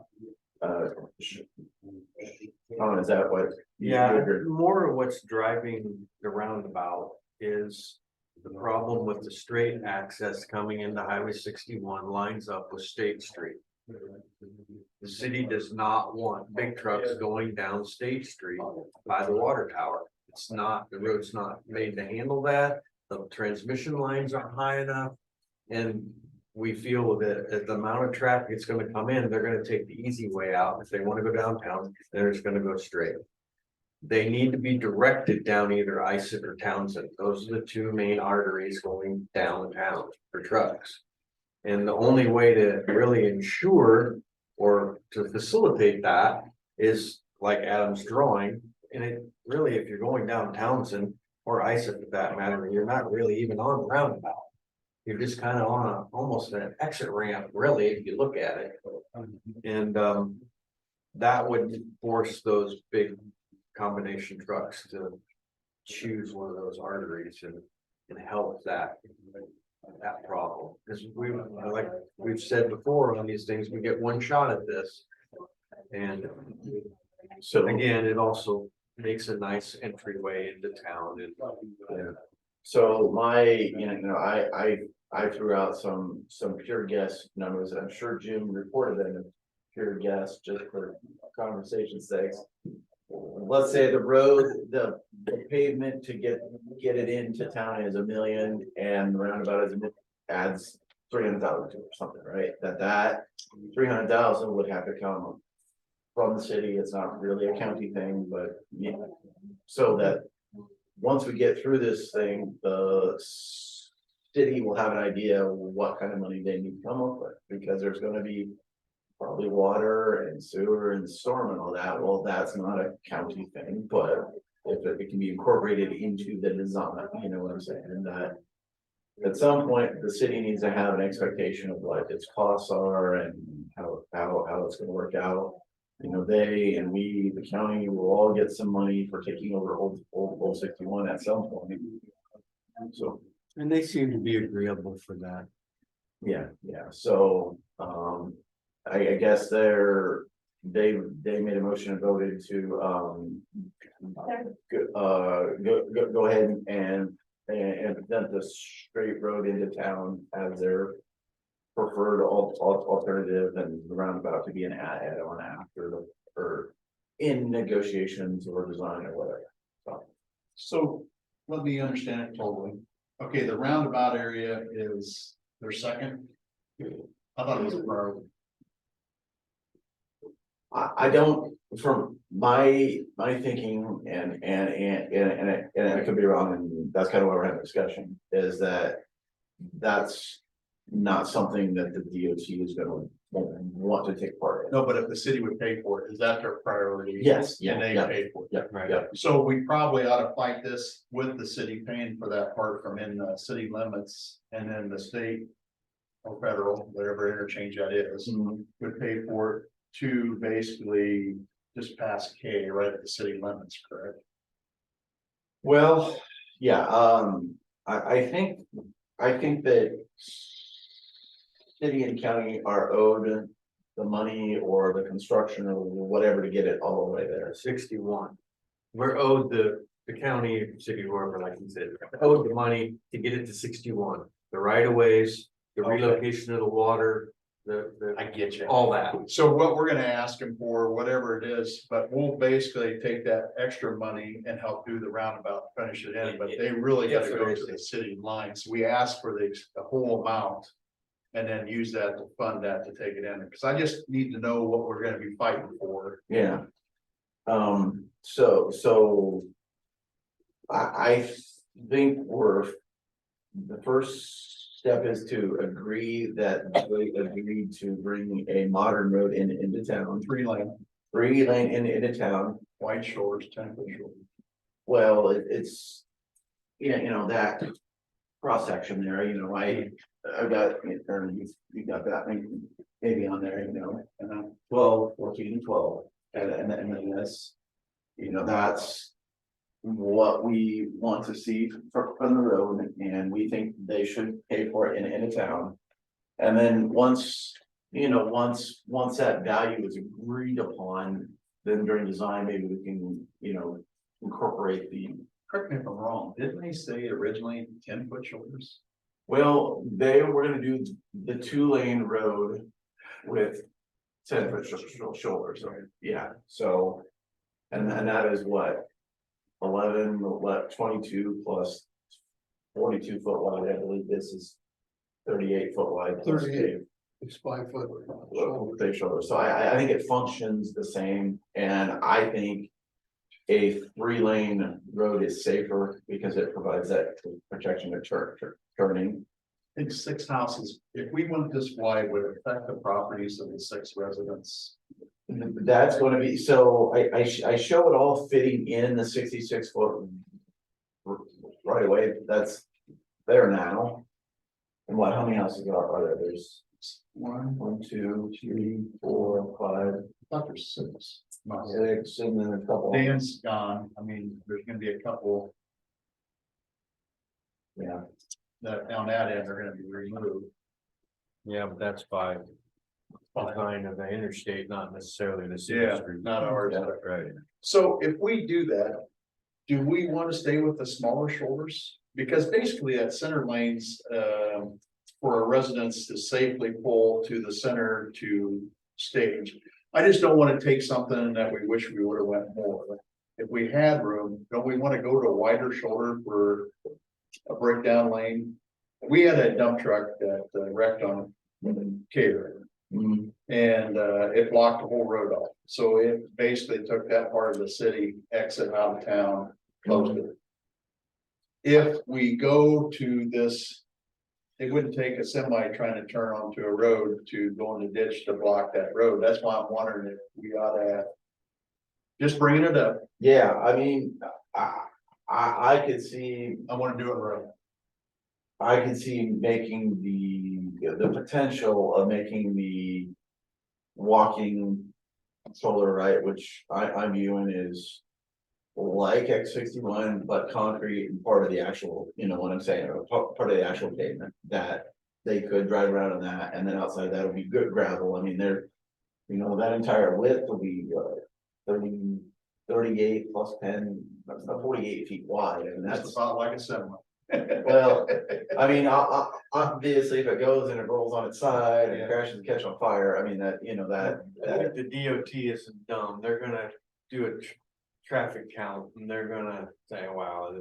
Is that what? Yeah, more of what's driving the roundabout is the problem with the straight access coming into Highway 61 lines up with State Street. The city does not want big trucks going down State Street by the water tower. It's not, the road's not made to handle that. The transmission lines aren't high enough. And we feel that the amount of traffic it's gonna come in, they're gonna take the easy way out. If they wanna go downtown, they're just gonna go straight. They need to be directed down either Isaac or Townsend. Those are the 2 main arteries going downtown for trucks. And the only way to really ensure or to facilitate that is like Adam's drawing. And it really, if you're going down Townsend or Isaac for that matter, you're not really even on the roundabout. You're just kind of on almost an exit ramp, really, if you look at it. And that would force those big combination trucks to choose one of those arteries and help that problem. Because like we've said before on these things, we get one shot at this. And so again, it also makes a nice entryway into town. And Yeah. So I threw out some pure guess numbers, and I'm sure Jim reported them in pure guess just for conversation's sake. Let's say the road, the pavement to get it into town is $1 million, and the roundabout adds 300,000 to it or something, right? That 300,000 would have to come from the city. It's not really a county thing, but so that once we get through this thing, the city will have an idea what kind of money they need to come up with, because there's going to be probably water and sewer and storm and all that. Well, that's not a county thing, but if it can be incorporated into the design, you know what I'm saying? And that at some point the city needs to have an expectation of what its costs are and how it's going to work out. They and we, the county, will all get some money for taking over old 61 at some point. So, and they seem to be agreeable for that. Yeah. So, I guess they made a motion and voted to go ahead and present the straight road into town as their preferred alternative, and the roundabout to be an add-on after or in negotiations or design or whatever. So let me understand it totally. Okay, the roundabout area is their second. I thought it was a priority. I don't, from my thinking, and I could be wrong, and that's kind of why we're having a discussion, is that that's not something that the DOT is going to want to take part in. No, but if the city would pay for it, is that their priority? Yes, yeah, And they yeah, pay for it. yeah, Right. yeah. So we probably ought to fight this with the city paying for that part from in the city limits and then the state. Or federal, whatever interchange that is, Mhm. would pay for it to basically just pass K right at the city limits, correct? Well, yeah, I think that. City and county are owed the money or the construction or whatever to get it all the way there. 61. We're owed the county, city, whoever, like you said, owed the money to get it to 61. The right of ways, the Okay. relocation of the water, I get you. all that. So what we're gonna ask them for, whatever it is, but we'll basically take that extra money and help do the roundabout, finish it in, but they really gotta go to the city lines. We ask for the whole amount. And then use that to fund that to take it in, because I just need to know what we're gonna be fighting for. Yeah. So. I think the first step is to agree that we agreed to bring a modern road into town, 3 lane, 3 lane into town. White Shores, 10-foot shore. Well, it's, yeah, that cross section there, I've got, or you got that maybe on there, and 12, 14, and 12, and then this, that's what we want to see from the road, and we think they should pay for it in a town. And then once that value is agreed upon, then during design, maybe we can, incorporate the. Correct me if I'm wrong, didn't they say originally 10-foot shoulders? Well, they were gonna do the 2 lane road with 10-foot shoulders, yeah, so. And that is what? 22 plus 42 foot wide, I believe this is 38 foot wide. 38. It's 5 foot. Big shoulder, so I think it functions the same, and I think. A 3 lane road is safer because it provides that protection of turning. I think 6 houses, if we went this wide, would it affect the properties of the 6 residents. That's gonna be, so I show it all fitting in the 66 foot. Right away, that's there now. And how many houses are there? There's 1, 2, 3, 4, 5. I thought there's 6. 6, and then a couple. Dan's gone, I mean, there's gonna be a couple Yeah, that on that end are gonna be removed. Yeah, but that's by design of the interstate, not necessarily the city Yeah, street. not ours. Yeah. Right. So if we do that, do we want to stay with the smaller shoulders? Because basically that center lanes, for our residents to safely pull to the center to stage. I just don't want to take something that we wish we would have went more. If we had room, don't we want to go to a wider shoulder for a breakdown lane? We had a dump truck that wrecked on Cater. Mhm. And it blocked the whole road off, so it basically took that part of the city exit out of town, closed it. If we go to this, it wouldn't take a semi trying to turn onto a road to go in the ditch to block that road. That's why I'm wondering if we ought to just bringing it up. Yeah, I mean, I could see. I want to do it right. I can see making the potential of making the walking solar, right, which I'm viewing is like X61, but concrete and part of the actual, what I'm saying, part of the actual pavement that they could drive around on that, and then outside that would be good gravel. I mean, that entire width will be 38 plus 10, that's not 48 feet wide, and That's that's. about like a semi. Well, I mean, obviously, if it goes and it rolls on its side and Yeah. crashes and catch on fire, I mean, that. If the DOT isn't dumb, they're gonna do a traffic count and they're gonna say, wow,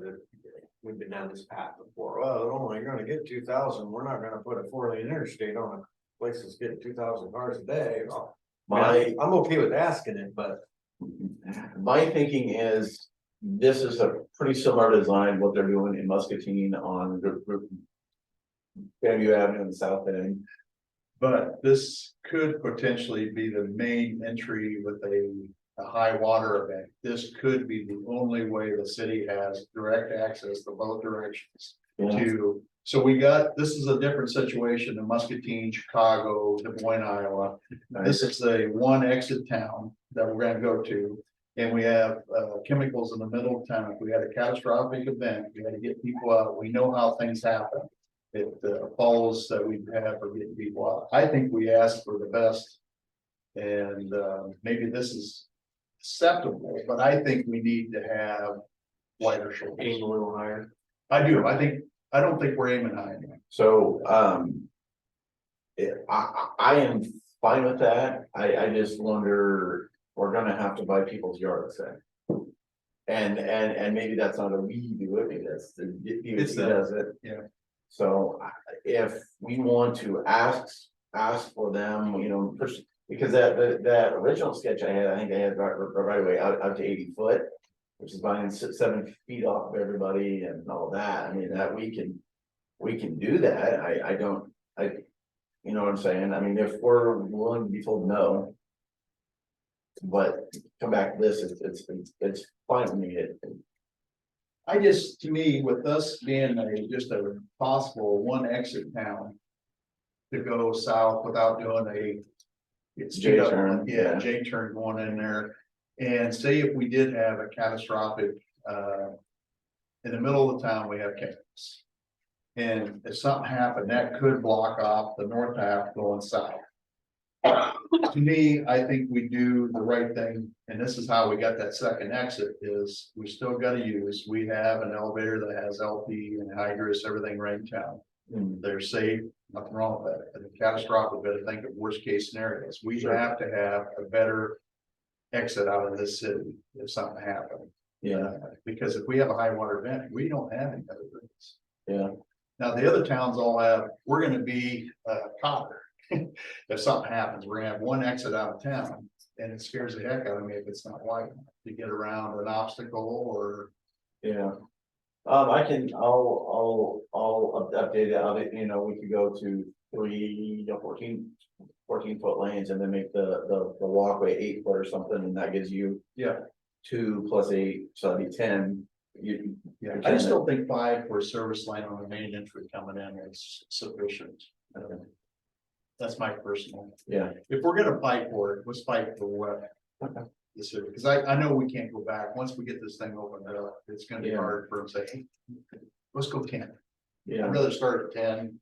we've been down this path before. Well, they're only gonna get 2,000. We're not gonna put a 4-lane interstate on a place that's getting 2,000 cars a day. I'm okay with asking it, but My thinking is, this is a pretty similar design, what they're doing in Muscatine on Fairview Avenue in the south end. But this could potentially be the main entry with a high water event. This could be the only way the city has direct access to both directions to. So we got, this is a different situation in Muscatine, Chicago, Des Moines, Iowa. This is a one exit town that we're gonna go to. And we have chemicals in the middle of town. If we had a catastrophic event, we had to get people out. We know how things happen. It follows that we have for getting people out. I think we asked for the best. And maybe this is acceptable, but I think we need to have wider shoulders. Aim a little higher. I do. I don't think we're aiming high enough. So, I am fine with that. I just wonder, we're gonna have to buy people's yards then. And maybe that's not a we do it, maybe that's the It's DOT does it. yeah. So if we want to ask for them, you know, push, because that original sketch I had, I think I had right away out to 80 foot. Which is buying 7 feet off of everybody and all that. I mean, that we can do that. You know what I'm saying? I mean, if we're willing to be told no. But come back to this, it's fine with me. I just, to me, with us being just a possible one exit town. To go south without doing it's J-turn, yeah, yeah. J-turn going in there. And say if we did have a catastrophic, in the middle of the town, we have chemicals. And if something happened, that could block off the north half going south. To me, I think we do the right thing, and this is how we got that second exit, is we still gotta we have an elevator that has LP and hydrous, everything right in town. They're safe, nothing wrong with that, and the catastrophic, but I think of worst case scenarios, we have to have a better exit out of this city if something happened. Yeah, Because if we have a high water event, we don't have any other things. yeah, Now, the other towns all have, we're gonna be Cotter. If something happens, we're gonna have one exit out of town, and it scares the heck out of me if it's not wide enough to get around an obstacle or. yeah. I'll update it. You know, we could go to 14 foot lanes and then make the walkway 8 foot or something, and that gives you. Yeah. 2 plus 8, so that'd be 10. Yeah, I just don't think 5 for a service line on the main entry coming in is sufficient. That's my personal. Yeah. If we're gonna fight for it, let's fight for what? Okay. The city, because I know we can't go back. Once we get this thing opened up, it's gonna be Yeah. hard for them to say, hey, let's go 10. Yeah. I'd rather start at 10.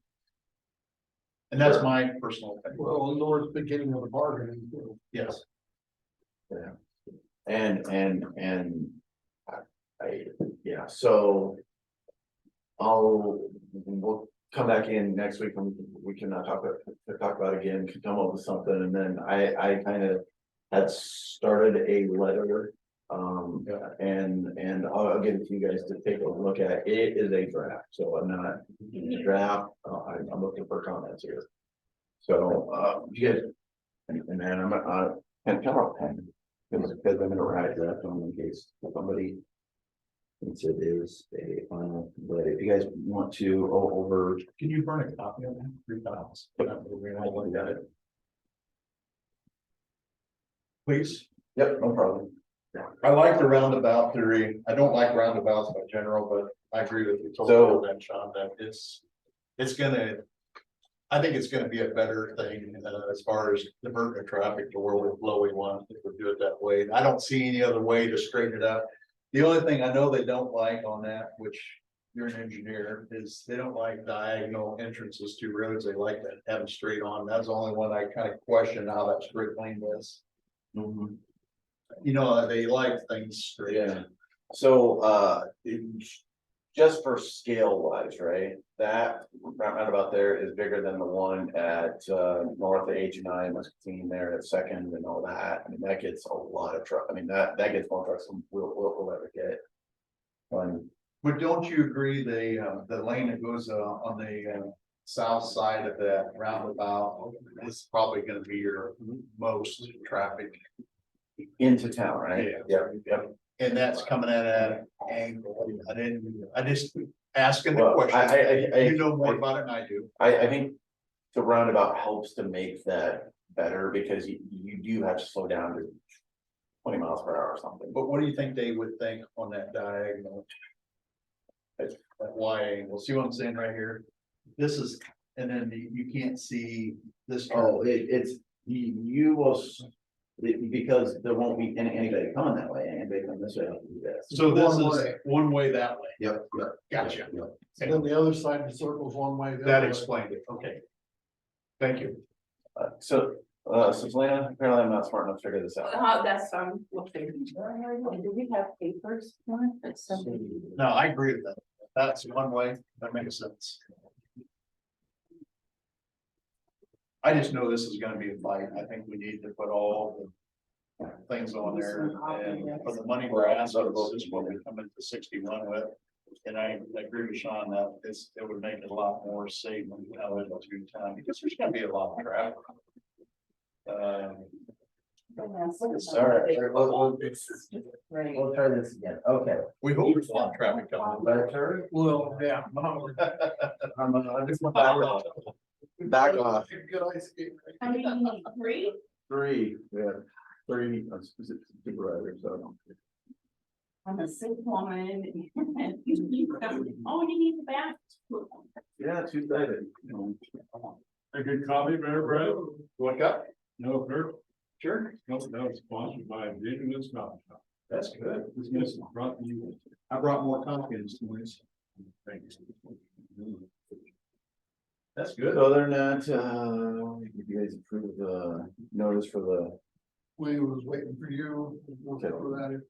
And that's my personal opinion. Well, and Laura's beginning of the bargaining too. Yes. And yeah, so. We'll come back in next week and we can talk about it again, can come up with something, and then I kind of had started a letter. And I'll give it to you guys to take a look at. It is a draft, so I'm not draft, I'm looking for comments here. So, you guys, and then I'm and come up pen, because I'm gonna write draft on in case somebody thinks it is a final, but if you guys want to go over. Can you burn a copy of that? 3 files. Please. Yep, no problem. I like the roundabout theory. I don't like roundabouts by general, but I agree with you So- totally on that, Sean, that it's gonna. I think it's gonna be a better thing as far as diverting traffic to where we want, if we do it that way. I don't see any other way to straighten it out. The only thing I know they don't like on that, which you're an engineer, is they don't like diagonal entrances to roads. They like to have them straight on. That's the only one I kind of question how that straight lane is. Mhm. You know, they like things straight. Yeah, so, just for scale wise, right, that roundabout there is bigger than the one at, north of H&I, Muscatine there at Second and all that. I mean, that gets a lot of truck, I mean, that gets more trucks than we'll ever get. But don't you agree the lane that goes on the south side of that roundabout is probably gonna be your most traffic? Into town, right? Yeah. Yep. And that's coming at an angle. I just asking the Well, question. I You know more about it than I do. I think the roundabout helps to make that better because you do have to slow down to 20 miles per hour or something. But what do you think they would think on that diagonal? That Y angle, see what I'm saying right here? This is, and then you can't see this. Oh, it's, you will, because there won't be anybody coming that way, anybody coming this way. Have to do this. So this One is way. one way that way. Yep, yep. Gotcha. And then the other side of the circle's one way. the That other way. explained it, okay. Thank you. So Selena, apparently I'm not smart enough to figure this out. That's, we'll figure. Do we have papers? That's something. No, I agree with that. That's one way, that makes sense. I just know this is gonna be a fight. I think we need to put all the things on there and for the money we're asking, this is what we come into 61 with. And I agree with Sean that it would make it a lot more safe when we have it to town because there's gonna be a lot of traffic. Sorry. Right. We'll try this again, okay. We hope there's a lot of traffic coming. Better. Well, yeah. I'm just back off. Good ice skate. How many you need? 3? Three, yeah, three, supervisors, so. I'm a sick woman. Oh, you need the back. Yeah, two-sided. A good copy, Mayor Brad? What up? No, sir. Sure, No, that was sponsored by Visionless Coffee Shop. that's good. This message brought to you. I brought more coffee this morning. Thank you. That's good. So other than that, if you guys approve the notice for the, We was waiting for you. We'll get for that.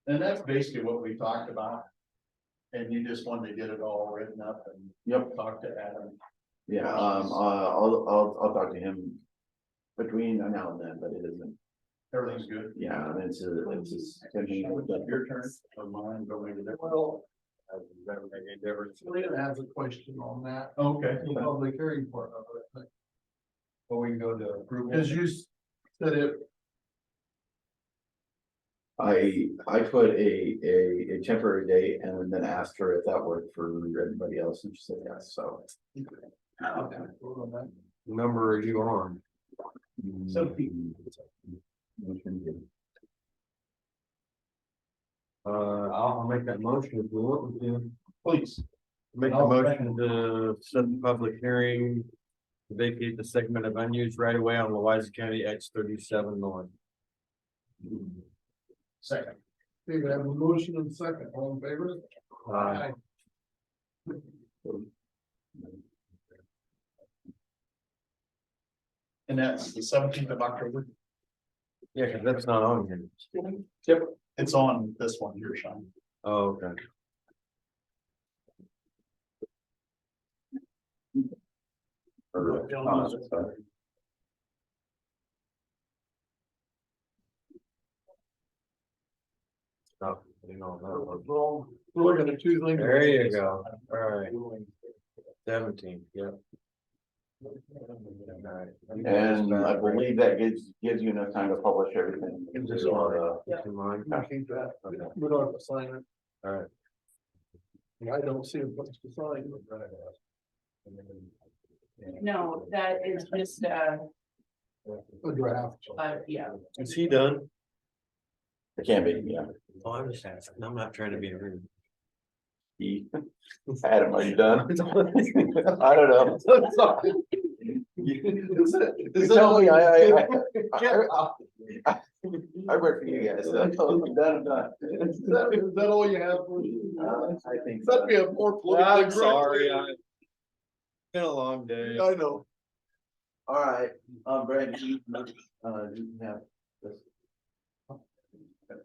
And that's basically what we talked about. And you just wanted to get it all written up and yep, talk to Adam. yeah, I'll talk to him between now and then, but it isn't, Everything's good. yeah, I mean, it's just. Your turn or mine, go make a difference. Well, Never make a difference. Selena has a question on that. Okay. The public hearing part of it. Well, we can go to approval. Because you said it, I put a temporary date and then asked her if that worked for everybody else, and she said yes, so. Number are you on? So. I'll make that motion if you want me to. Please. Make a motion to set the public hearing. To vacate the segment of unused right of way on Louisa County X 37 North. Second. we have a motion and second, all in favor? Aye. And that's the 17th of October. Yeah, cause that's not on here. Yep. It's on this one here, Sean. Oh, okay. Oh, you know, that one. We're looking at two things. There you go. All right. 17, yep. Alright. And I believe that gives you enough time to publish everything. Give this So, one. Keep in mind. Keep that. Okay. We don't have to sign it. All right. I don't see a place to sign. No, that is just, A draft. yeah. Is he done? It can be, yeah. Oh, I'm just asking. I'm not trying to be rude. Adam, are you done? I don't know. Tell me, I work for you guys. I'm done, I'm done. Is that all you have? I think. That'd be a more political. I'm sorry. Been a long day. I know. All right, Brad, you have this.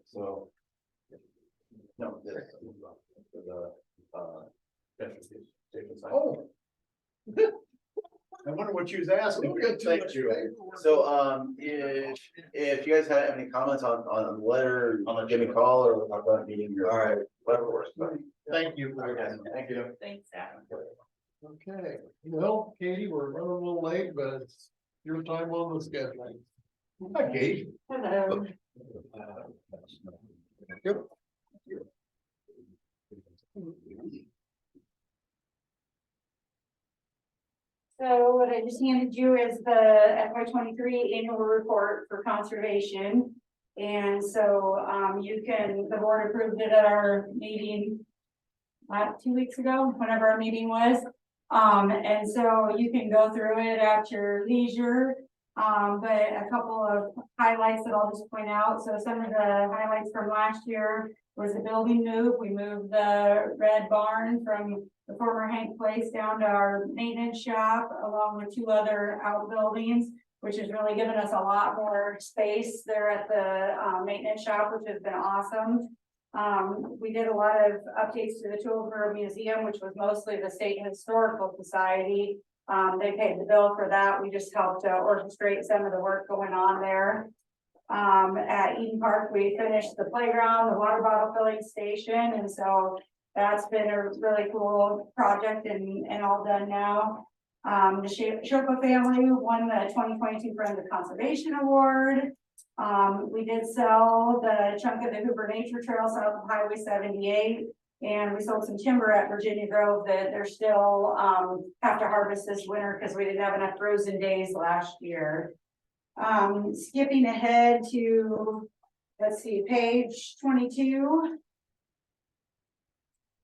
So. No, this. For the, Oh. I wonder what you was asking. Thank you. So, if you guys have any comments on the letter, give me a call or we'll talk about it meeting. All right, whatever works. Thank you. Okay, thank you. Thanks, Adam. Okay, well, Katie, we're running a little late, but it's your time on the schedule. Hi, Kate. Hello. Yep. So what I just handed you is the FY 23 annual report for conservation. And so, the board approved it at our meeting 2 weeks ago, whenever our meeting was. And so you can go through it at your leisure. But a couple of highlights that I'll just point out. So some of the highlights from last year was the building move. We moved the red barn from the former Hank Place down to our maintenance shop, along with 2 other outbuildings, which has really given us a lot more space there at the maintenance shop, which has been awesome. We did a lot of updates to the Toolsboro Museum, which was mostly the State Historical Society. They paid the bill for that. We just helped orchestrate some of the work going on there. At Eden Park, we finished the playground, the water bottle filling station, and so that's been a really cool project and all done now. The Sherpa family won the 2022 Friends of Conservation Award. We did sell the chunk of the Hoover Nature Trail south of Highway 78, and we sold some timber at Virginia Grove that they're still have to harvest this winter because we didn't have enough frozen days last year. Skipping ahead to, let's see, page 22.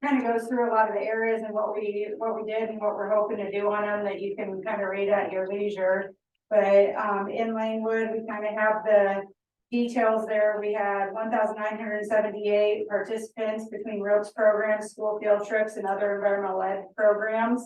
Kind of goes through a lot of the areas and what we did and what we're hoping to do on them that you can kind of read at your leisure. But in Langwood, we kind of have the details there. We had 1,978 participants between ropes programs, school field trips, and other environmental ed programs.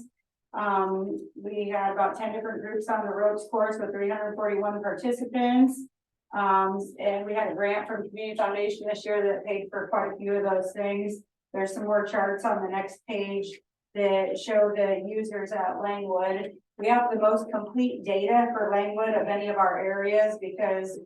We had about 10 different groups on the ropes course with 341 participants. And we had a grant from Community Foundation this year that paid for quite a few of those things. There's some more charts on the next page that show the users at Langwood. We have the most complete data for Langwood of any of our areas because,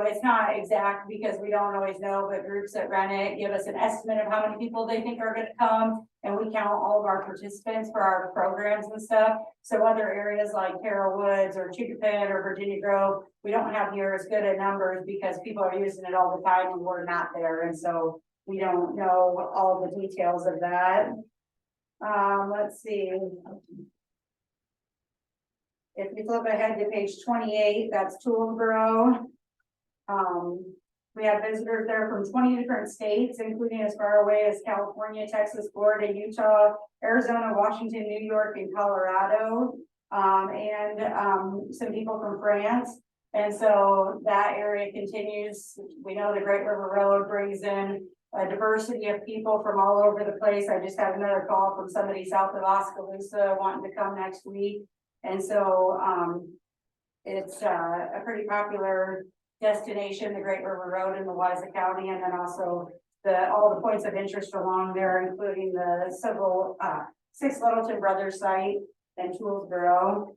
it's not exact because we don't always know, but groups that run it give us an estimate of how many people they think are going to come. And we count all of our participants for our programs and stuff. So other areas like Carroll Woods or Chicopin or Virginia Grove, we don't have near as good a numbers because people are using it all the time and we're not there. And so we don't know all the details of that. Let's see. If we flip ahead to page 28, that's Toolsboro. We have visitors there from 20 different states, including as far away as California, Texas, Florida, Utah, Arizona, Washington, New York, and Colorado, and some people from France. And so that area continues. We know the Great River Road brings in a diversity of people from all over the place. I just had another call from somebody south of Oskaloosa wanting to come next week. And so it's a pretty popular destination, the Great River Road in Louisa County, and then also all the points of interest along there, including the Six Littleton Brothers site and Toolsboro.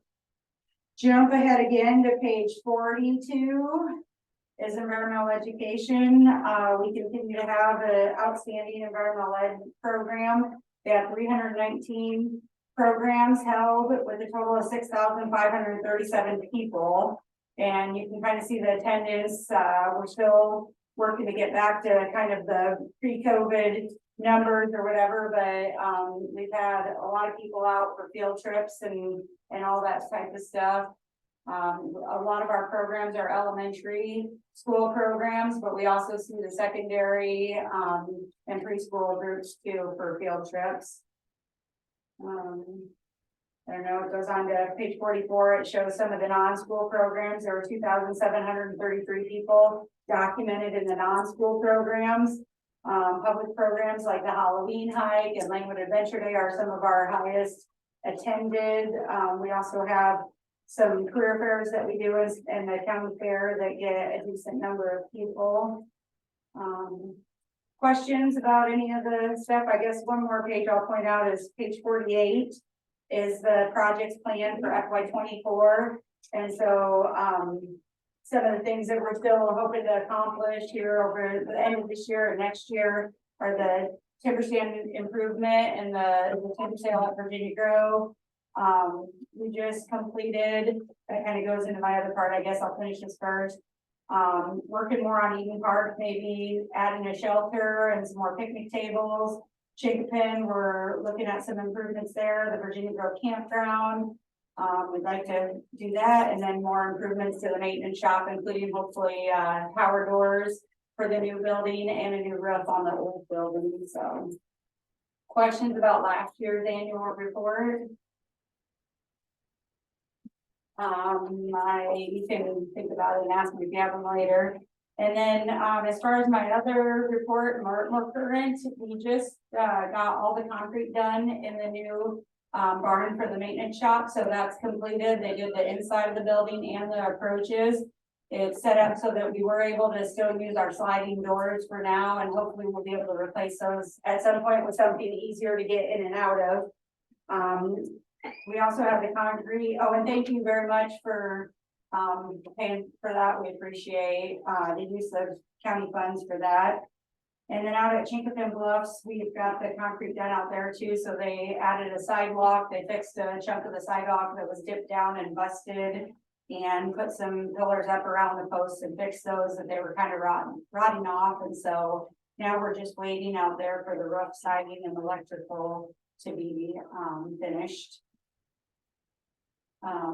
Jump ahead again to page 42 is environmental education. We continue to have an outstanding environmental ed program. They have 319 programs held with a total of 6,537 people. And you can kind of see the attendance. We're still working to get back to kind of the pre-COVID numbers or whatever, but we've had a lot of people out for field trips and all that type of stuff. A lot of our programs are elementary school programs, but we also see the secondary and preschool groups too for field trips. I don't know, it goes on to page 44. It shows some of the non-school programs. There were 2,733 people documented in the non-school programs. Public programs like the Halloween hike and Langwood Adventure Day are some of our highest attended. We also have some career fairs that we do in the county fair that get a decent number of people. Questions about any of the stuff? I guess one more page I'll point out is page 48 is the projects plan for FY 24. And so some of the things that we're still hoping to accomplish here over the end of this year and next year are the timber stand improvement and the timber sale at Virginia Grove. We just completed, that kind of goes into my other part. I guess I'll finish this first. Working more on Eden Park, maybe adding a shelter and some more picnic tables. Chicopin, we're looking at some improvements there, the Virginia Grove Campground. We'd like to do that, and then more improvements to the maintenance shop, including hopefully, power doors for the new building and a new roof on the old building, so. Questions about last year's annual report? You can think about it and ask me if you have them later. And then, as far as my other report, more current, we just, got all the concrete done in the new, barn for the maintenance shop, so that's completed. They did the inside of the building and the approaches. It's set up so that we were able to still use our sliding doors for now, and hopefully we'll be able to replace those at some point with something easier to get in and out of. We also have the concrete. Oh, and thank you very much for paying for that. We appreciate the use of county funds for that. And then out at Chinkopin Bluffs, we've got the concrete done out there too. So they added a sidewalk. They fixed a chunk of the sidewalk that was dipped down and busted, and put some pillars up around the posts and fixed those that they were kind of rotting off. And so now we're just waiting out there for the roof siding and electrical to be finished.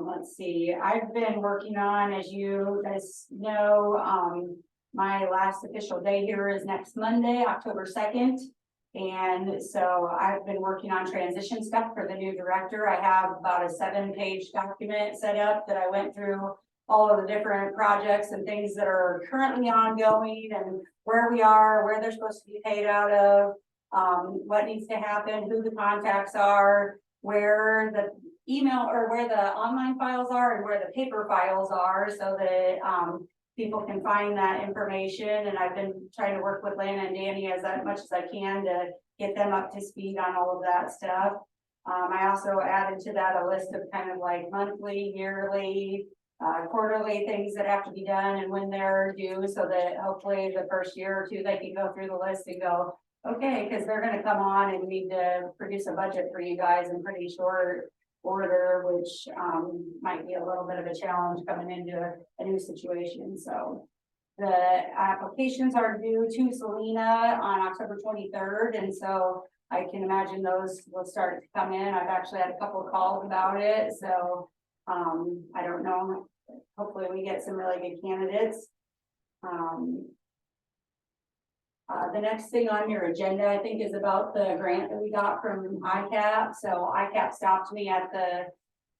Let's see, I've been working on, as you guys know, my last official day here is next Monday, October 2nd. And so I've been working on transition stuff for the new director. I have about a 7-page document set up that I went through all of the different projects and things that are currently ongoing, and where we are, where they're supposed to be paid out of, what needs to happen, who the contacts are, where the email or where the online files are and where the paper files are, so that people can find that information. And I've been trying to work with Lana and Danny as much as I can to get them up to speed on all of that stuff. I also added to that a list of kind of like monthly, yearly, quarterly things that have to be done and when they're due, so that hopefully the first year or two they can go through the list and go, okay, because they're going to come on and need to produce a budget for you guys in pretty short order, which might be a little bit of a challenge coming into a new situation. So the applications are due to Selena on October 23rd, and so I can imagine those will start to come in. I've actually had a couple of calls about it, so I don't know. Hopefully we get some really good candidates. The next thing on your agenda, I think, is about the grant that we got from ICAP. So ICAP stopped me at the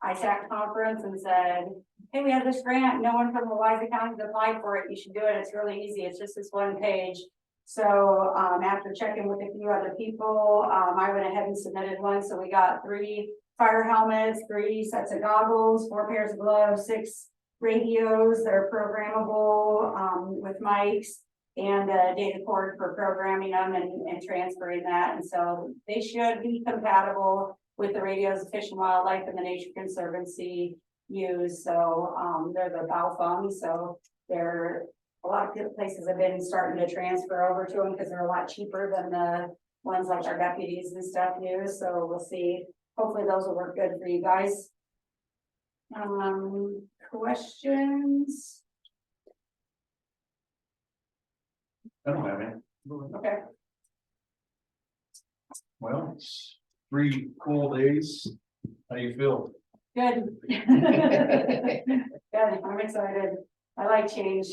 ISAC conference and said, hey, we have this grant. No one from Louisa County has applied for it. You should do it. It's really easy. It's just this one page. So after checking with a few other people, I went ahead and submitted one. So we got 3 fire helmets, 3 sets of goggles, 4 pairs of gloves, 6 radios that are programmable with mics, and a data cord for programming them and transferring that. And so they should be compatible with the radios Fish and Wildlife and the Nature Conservancy use. So they're the Baofeng, so they're, a lot of places have been starting to transfer over to them because they're a lot cheaper than the ones like our deputies and stuff use. So we'll see. Hopefully those will work good for you guys. Questions? I don't have any. Okay. Well, it's 3 cool days. How do you feel? Good. Good, I'm excited. I like change.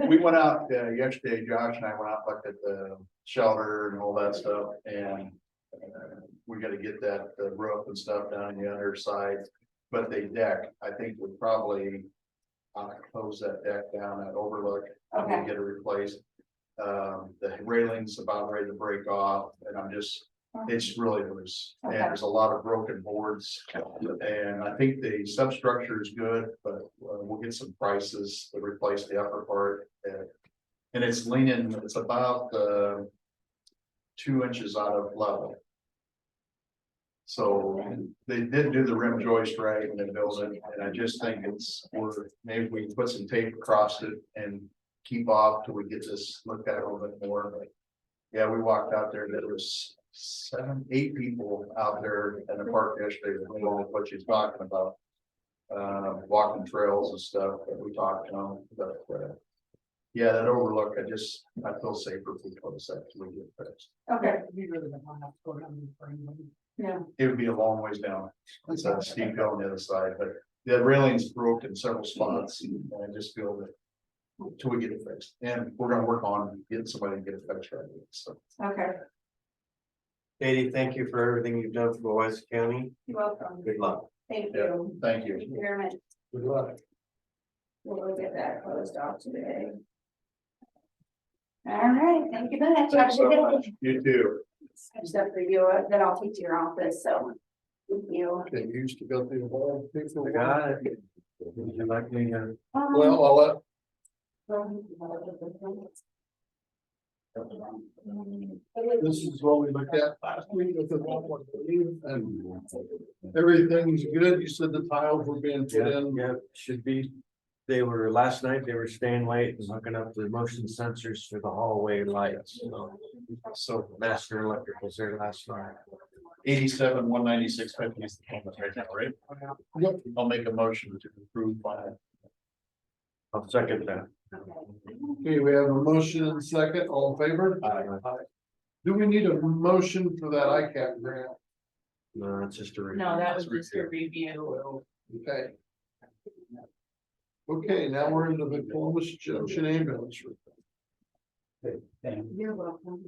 We went out yesterday, Josh and I went out, looked at the shelter and all that stuff, and we gotta get that the roof and stuff down on the underside. But the deck, I think we probably close that deck down, that overlook, Okay. and get it replaced. The railing's about ready to break off, and I'm just, it's really loose, and Okay. there's a lot of broken boards. And I think the substructure is good, but we'll get some prices to replace the upper part. And it's leaning, it's about 2 inches out of level. So they did do the rim joist right in the building, and I just think it's worth, maybe we can put some tape across it and keep off till we get this looked at a little bit more. But yeah, we walked out there, there was 7, 8 people out there in the park yesterday, what she's talking about. Walking trails and stuff that we talked on, but Yeah, that overlook, I feel safer if we close that, we get fixed. Okay, We really don't have to go down for anybody. no, It would be a long ways down. It's a steep hill on the other side, but the railings broke in several spots, and I just feel that. Till we get it fixed, and we're gonna work on getting somebody to get it fixed right away, so. okay, Katie, thank you for everything you've done for Louisa County. you're welcome. Good luck. Thank Yeah, you. thank you. Thank you very much. Good luck. We'll get that closed off today. All right, thank you much. Have a Thanks so good much. day. You too. Stuff for you, then I'll take to your office, so. Thank you. Okay, you used to go through the whole. I got it. Would you like me to? Well, I'll let, this is what we looked at last week with the one, and everything's good. You said the tiles were being put in. Yeah, should be. They were, last night, they were staying late and hooking up the motion sensors for the hallway lights, so Master Electric was there last night. 87, 196, 50 is the payment right now, right? Yep. I'll make a motion to approve by. I'll second that. Okay, we have a motion and second, all in favor? Do we need a motion for that ICAP grant? No, it's just a. No, that was just a review. Okay. Okay, now we're into the Columbus Junction ambulance. You're welcome.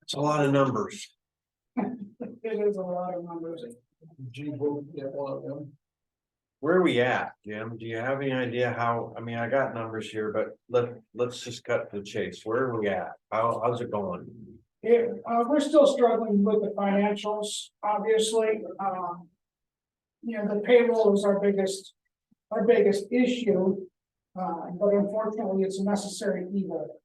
It's a lot of numbers. It is a lot of numbers. G vote, get one of them. Where are we at, Jim? Do you have any idea how, I mean, I got numbers here, but let's just cut to the chase. Where are we at? How's it going? Yeah, we're still struggling with the financials, obviously, you know, the payroll is our biggest issue. But unfortunately, it's a necessary evil,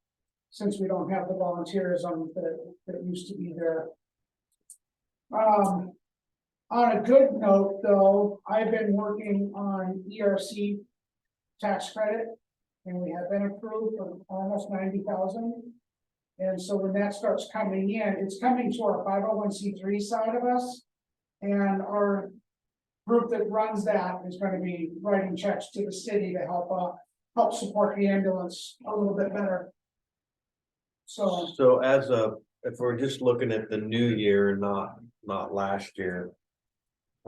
since we don't have the volunteers that used to be there. On a good note, though, I've been working on ERC tax credit, and we have been approved for almost 90,000. And so when that starts coming in, it's coming to our 501c3 side of us. And our group that runs that is going to be writing checks to the city to help support the ambulance a little bit better. So, If we're just looking at the new year, not last year.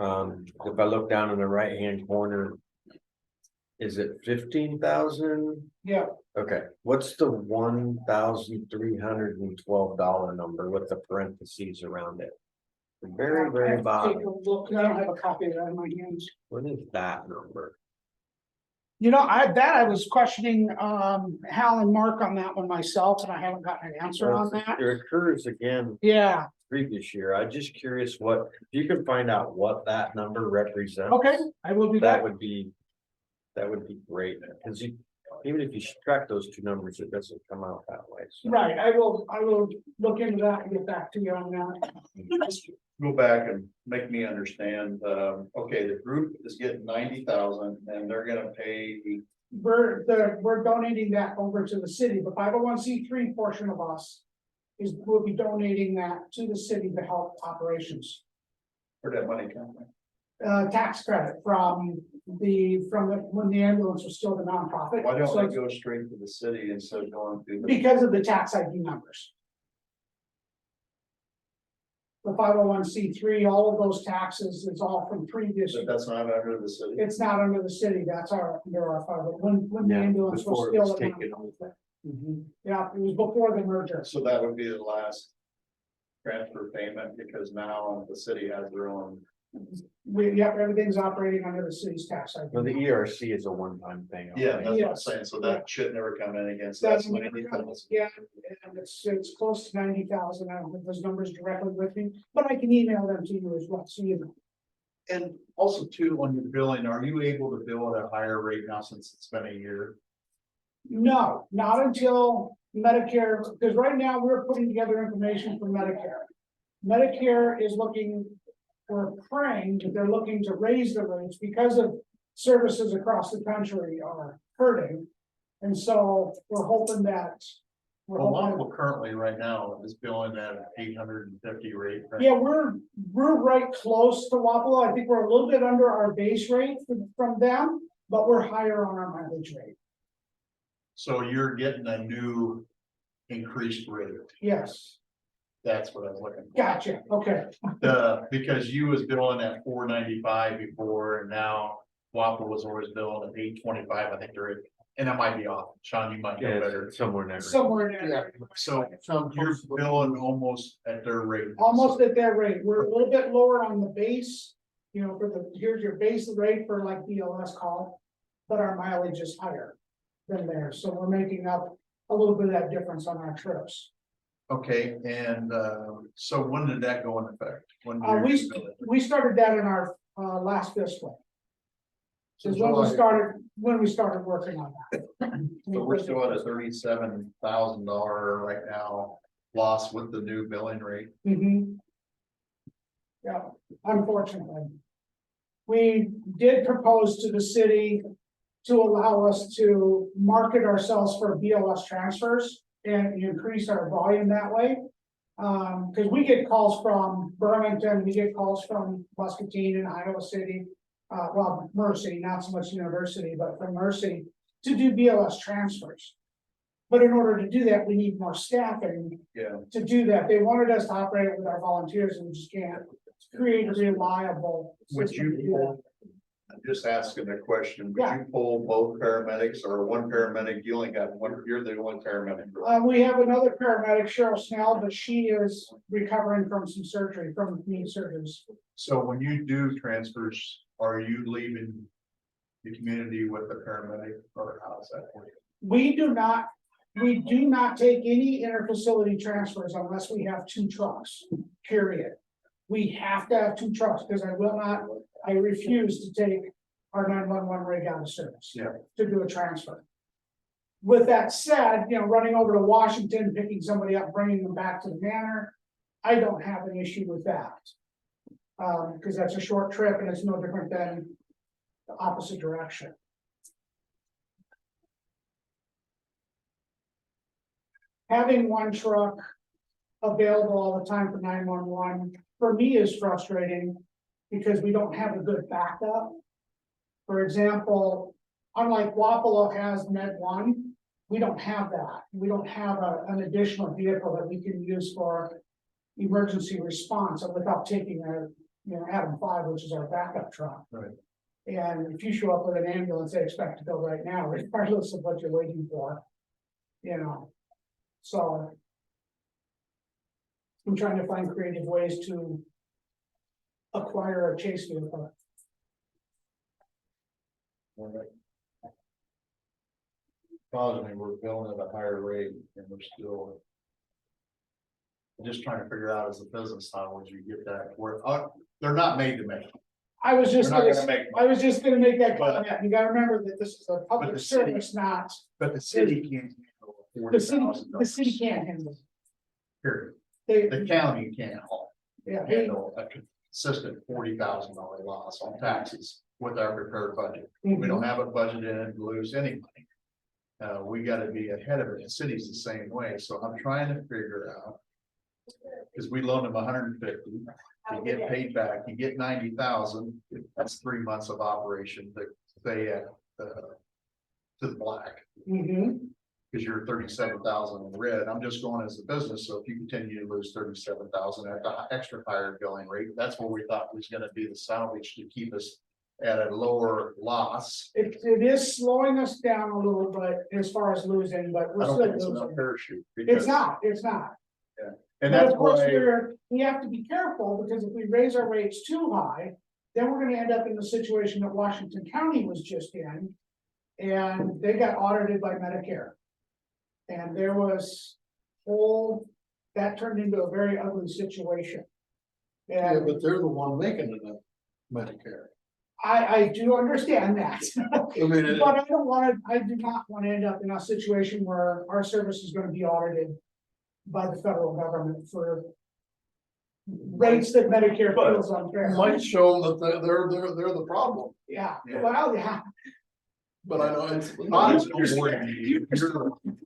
If I look down in the right-hand corner. Is it 15,000? yeah, Okay, what's the $1,312 number with the parentheses around it? The very, I very have to take bottom, a look. I don't have a copy of that in my hands. what is that number? You know, I was questioning, Hal and Mark on that one myself, and I haven't gotten an answer on that. It occurs again Yeah, previous year, I'm just curious if you can find out what that number represents. okay, I will do That that. would be great, because even if you subtract those two numbers, it doesn't come out that way. So. Right, I will look into that and get back to you on that. Go back and make me understand, okay, the group is getting 90,000 and they're gonna pay. We're donating that over to the city, the 501c3 portion of us will be donating that to the city to help operations. Where'd that money come from? Tax credit from when the ambulance was still the nonprofit. Why don't So they go straight to the city instead of going through the? because of the tax ID numbers. The 501c3, all of those taxes is all from previous, But that's not under the city. it's not under the city, that's under our 50, when the Yeah, ambulance was before it was still. a taken nonprofit. Yeah, it was before the merger. So that would be the last transfer payment, because now the city has their own. Everything's operating under the city's tax ID. Well, the ERC is a one-time thing. Yeah, that's what I'm Yes. saying, so that should never come in against That's, us. yeah, and it's close to 90,000, I don't have those numbers directly with me, but I can email them to you as well, so you know. And also too, on your billing, are you able to bill at a higher rate now since it's been a year? No, not until Medicare, because right now we're putting together information for Medicare. Medicare is looking, we're praying that they're looking to raise the rates because of services across the country are hurting. And so we're hoping that We're Well, hoping- Waffle currently right now is billing at an 850 rate. right? Yeah, we're right close to Wapello. I think we're a little bit under our base rate from them, but we're higher on our mileage rate. So you're getting a new increased rate. Yes, That's what I was looking for. gotcha, okay. Because you was billing at 495 before, and now Waffle was always billing at 825, I think they're, and that might be off. Sean, you might know better. somewhere in there. Somewhere in there. So you're billing almost at their rate. Almost at their rate. We're a little bit lower on the base. You know, here's your base rate for like BLS call, but our mileage is higher than theirs, so we're making up a little bit of that difference on our trips. Okay, and so when did that go into effect? When did We you bill it? we started that in our last fiscal. So Is when we July. started working on that. So we're still at a $37,000 right now loss with the new billing rate. Mhm. Yeah, unfortunately. We did propose to the city to allow us to market ourselves for BLS transfers and increase our volume that way. Cause we get calls from Burlington, we get calls from Muscatine and Iowa City. Well, Mercy, not so much University, but from Mercy to do BLS transfers. But in order to do that, we need more staffing. Yeah. To do that, they wanted us to operate with our volunteers and we just can't create a reliable. Would system to do you, that. I'm just asking a question, would Yeah. you pull both paramedics or one paramedic? You only got one, you're the only paramedic. We have another paramedic, Cheryl Snell, but she is recovering from some surgery, from knee surgeries. So when you do transfers, are you leaving the community with the paramedic or how's that for you? We do not take any interfacility transfers unless we have 2 trucks, period. We have to have 2 trucks because I refuse to take our 911 rig out of service. Yeah. To do a transfer. With that said, you know, running over to Washington, picking somebody up, bringing them back to the manor, I don't have an issue with that. Because that's a short trip and it's no different than the opposite direction. Having 1 truck available all the time for 911, for me is frustrating because we don't have a good backup. For example, unlike Wapello has Med 1, we don't have that. We don't have an additional vehicle that we can use for emergency response and without taking Adam 5, which is our backup truck. Right. And if you show up with an ambulance, they expect to go right now, regardless of what you're waiting for. You know, so I'm trying to find creative ways to acquire a chase vehicle. Bothers me, we're billing at a higher rate and we're still. Just trying to figure out as a business, how would you get that where, they're not made to make. I was just They're not gonna, gonna make, I was just gonna make that But- comment. You gotta remember that this is a public the city- service, not, but the city can't handle the city $40,000. can't handle it. Period. They, The county can't yeah, they, handle a consistent $40,000 loss on taxes with our prepared budget. We don't have a budget in it to lose any money. We gotta be ahead of it. The city's the same way, so I'm trying to figure out. Cause we loaned them 150, you get paid back, you get 90,000, that's 3 months of operation to stay at, to the black. mhm. Cause you're 37,000 in the red. I'm just going as a business, so if you continue to lose 37,000 at the extra higher billing rate, that's what we thought was gonna be the salvage to keep us at a lower loss. It is slowing us down a little bit as far as losing, but I we're don't still think it's enough losing. parachute. It's because- not, it's not. And But that's of course, why, we have to be careful, because if we raise our rates too high, then we're gonna end up in the situation that Washington County was just in. And they got audited by Medicare. And there was that turned into a very ugly situation. Yeah, And but they're the one making it up, Medicare. I do understand that. I mean, But I do not wanna end up in a situation where our service is gonna be audited by the federal government for rates that Medicare feels unfair. it might show them that they're the problem. Yeah, Yeah. well, yeah. But I know it's. Audits don't work.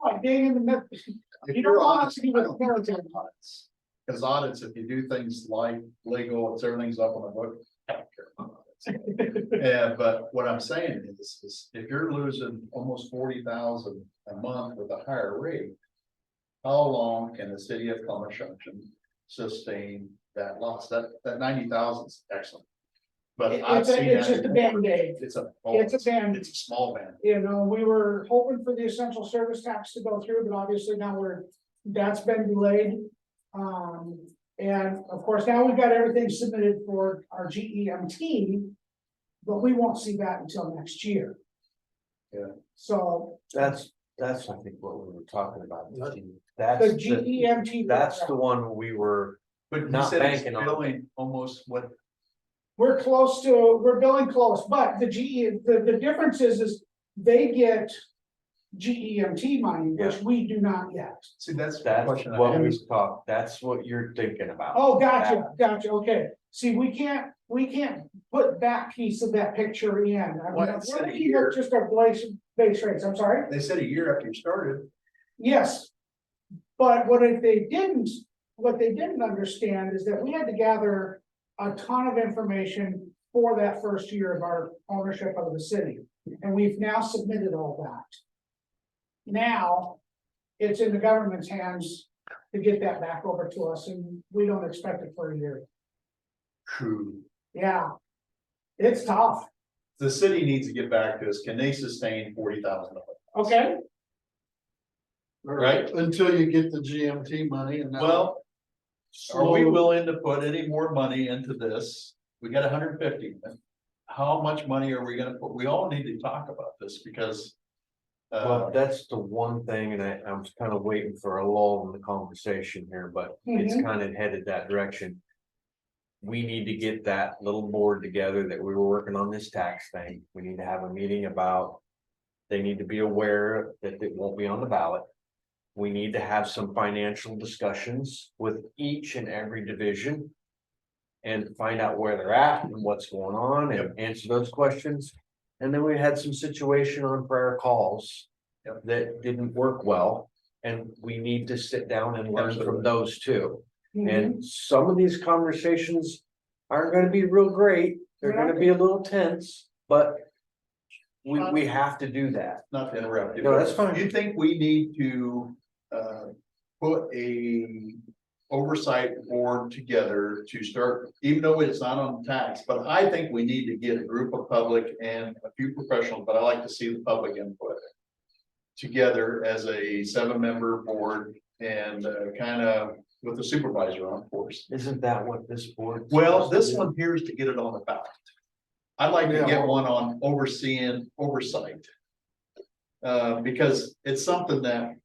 Like, being in the mid, If you don't you're want honest, to be I with don't the care military. about audits. Cause audits, if you do things like legal, it's everything's up on the book. I don't care about audits. Yeah, but what I'm saying is if you're losing almost 40,000 a month with a higher rate. How long can the city of Columbus Junction sustain that loss? That 90,000 is excellent. But I've seen It's that just a before. Band-Aid. It's a. It's a band. It's a small band. You know, we were hoping for the essential service tax to go through, but obviously now that's been delayed. And of course, now we've got everything submitted for our GEMT, but we won't see that until next year. Yeah. So That's I think what we were talking about. the That's, GEMT. that's the one we were, But you Not said it's banking on it. billing almost what, We're billing close, but the difference is they get GEMT money, which we do not yet. see, that's the that's question I what we asked. talked, that's what you're thinking about. Oh, gotcha, okay. See, we can't put that piece of that picture in. I mean, Well, we're it said a looking year. at just our base rates, I'm sorry. They said a year after you started. Yes. But what they didn't understand is that we had to gather a ton of information for that first year of our ownership of the city. And we've now submitted all that. Now, it's in the government's hands to get that back over to us, and we don't expect it for a year. True. Yeah. It's tough, The city needs to get back to us. Can they sustain 40,000? okay? Right. Until you get the GMT money and. now- Well, are we Slow- willing to put any more money into this? We got 150. How much money are we gonna put? We all need to talk about this because. Well, that's the one thing, and I was kind of waiting for a lull in the conversation here, but it's kind of headed that direction. We need to get that little board together that we were working on this tax thing. We need to have a meeting about. They need to be aware that it won't be on the ballot. We need to have some financial discussions with each and every division. And find out where they're at and what's going on and answer those questions. And then we had some situation on prior calls. That didn't work well, and we need to sit down and learn from Absolutely. those too. Mhm. And some of these conversations aren't gonna be real great, they're gonna be a little tense, but. We have to do that. Not to interrupt you. No, that's fine. You think we need to, put a oversight board together to start, even though it's not on tax, but I think we need to get a group of public and a few professionals, but I like to see the public input. Together as a 7-member board and kind of with the supervisor on course. Isn't that what this board? Well, this one here is to get it on the ballot. I'd like to Yeah, get well- one on oversight. Because it's something that,